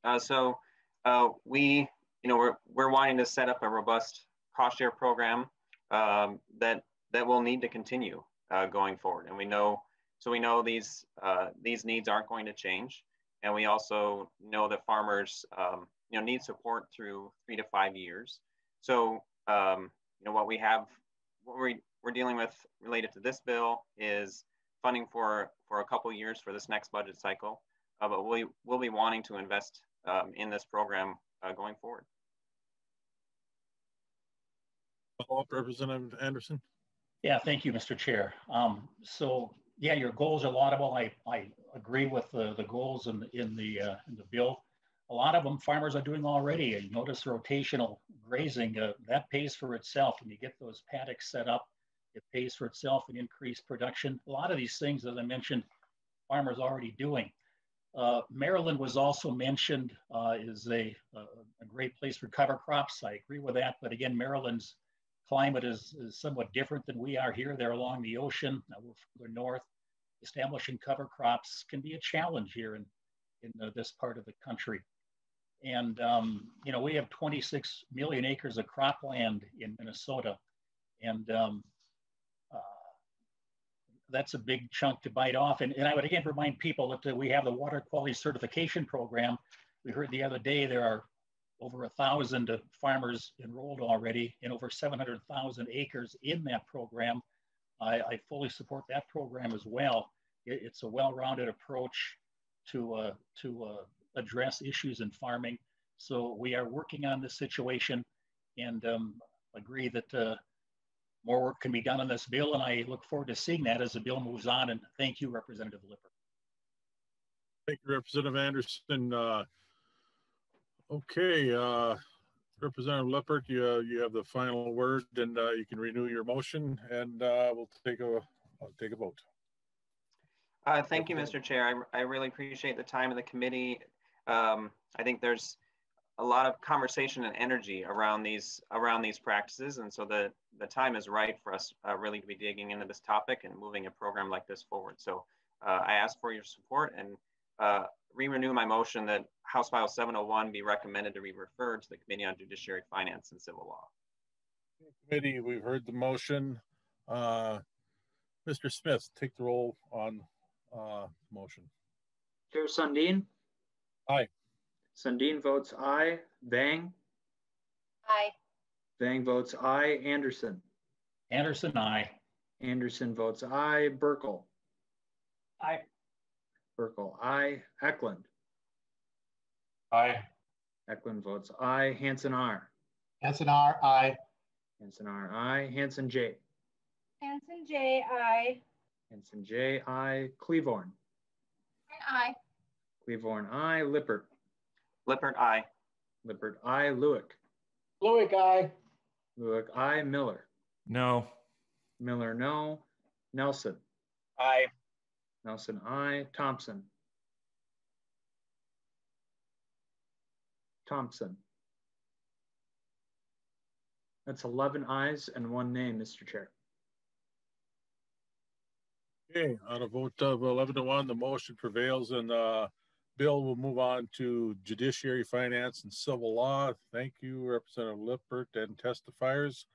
We're wanting to set up a robust cost share program that will need to continue going forward, and we know these needs aren't going to change, and we also know that farmers need support through 3 to 5 years. So what we're dealing with related to this bill is funding for a couple of years for this next budget cycle, but we'll be wanting to invest in this program going forward. Follow-up, Representative Anderson. Yeah, thank you, Mr. Chair. So yeah, your goals are laudable. I agree with the goals in the bill. A lot of them farmers are doing already. You notice rotational grazing, that pays for itself. When you get those paddocks set up, it pays for itself and increased production. A lot of these things, as I mentioned, farmers are already doing. Maryland was also mentioned is a great place for cover crops. I agree with that, but again, Maryland's climate is somewhat different than we are here. They're along the ocean, we're further north. Establishing cover crops can be a challenge here in this part of the country. And, we have 26 million acres of cropland in Minnesota. And that's a big chunk to bite off. And I would again remind people that we have the water quality certification program. We heard the other day there are over 1,000 farmers enrolled already in over 700,000 acres in that program. I fully support that program as well. It's a well-rounded approach to address issues in farming. So we are working on this situation and agree that more work can be done on this bill, and I look forward to seeing that as the bill moves on. And thank you, Representative Lippert. Thank you, Representative Anderson. Okay, Representative Lippert, you have the final word, and you can renew your motion, and we'll take a vote. Thank you, Mr. Chair. I really appreciate the time of the committee. I think there's a lot of conversation and energy around these practices, and so the time is right for us really to be digging into this topic and moving a program like this forward. So I ask for your support and re-renew my motion that House File 701 be recommended to be referred to the Committee on Judiciary, Finance, and Civil Law. Committee, we've heard the motion. Mr. Smith, take the roll on motion. Chair Sundin? Aye. Sundin votes aye. Vang? Aye. Vang votes aye. Anderson? Anderson, aye. Anderson votes aye. Burkle? Aye. Burkle, aye. Eklund? Aye. Eklund votes aye. Hanson R? Hanson R, aye. Hanson R, aye. Hanson J? Hanson J, aye. Hanson J, aye. Cleavorn? Aye. Cleavorn, aye. Lippert? Lippert, aye. Lippert, aye. Lewick? Lewick, aye. Lewick, aye. Miller? No. Miller, no. Nelson? Aye. Nelson, aye. Thompson? Thompson? That's 11 ayes and 1 nay, Mr. Chair. Okay, on a vote of 11-1, the motion prevails, and bill will move on to Judiciary, Finance, and Civil Law. Thank you, Representative Lippert and testifiers.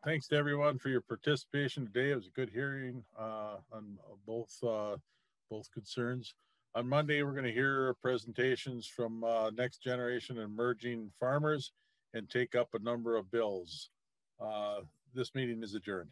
Thanks to everyone for your participation today. It was a good hearing on both concerns. On Monday, we're going to hear presentations from Next Generation Emerging Farmers and take up a number of bills. This meeting is adjourned.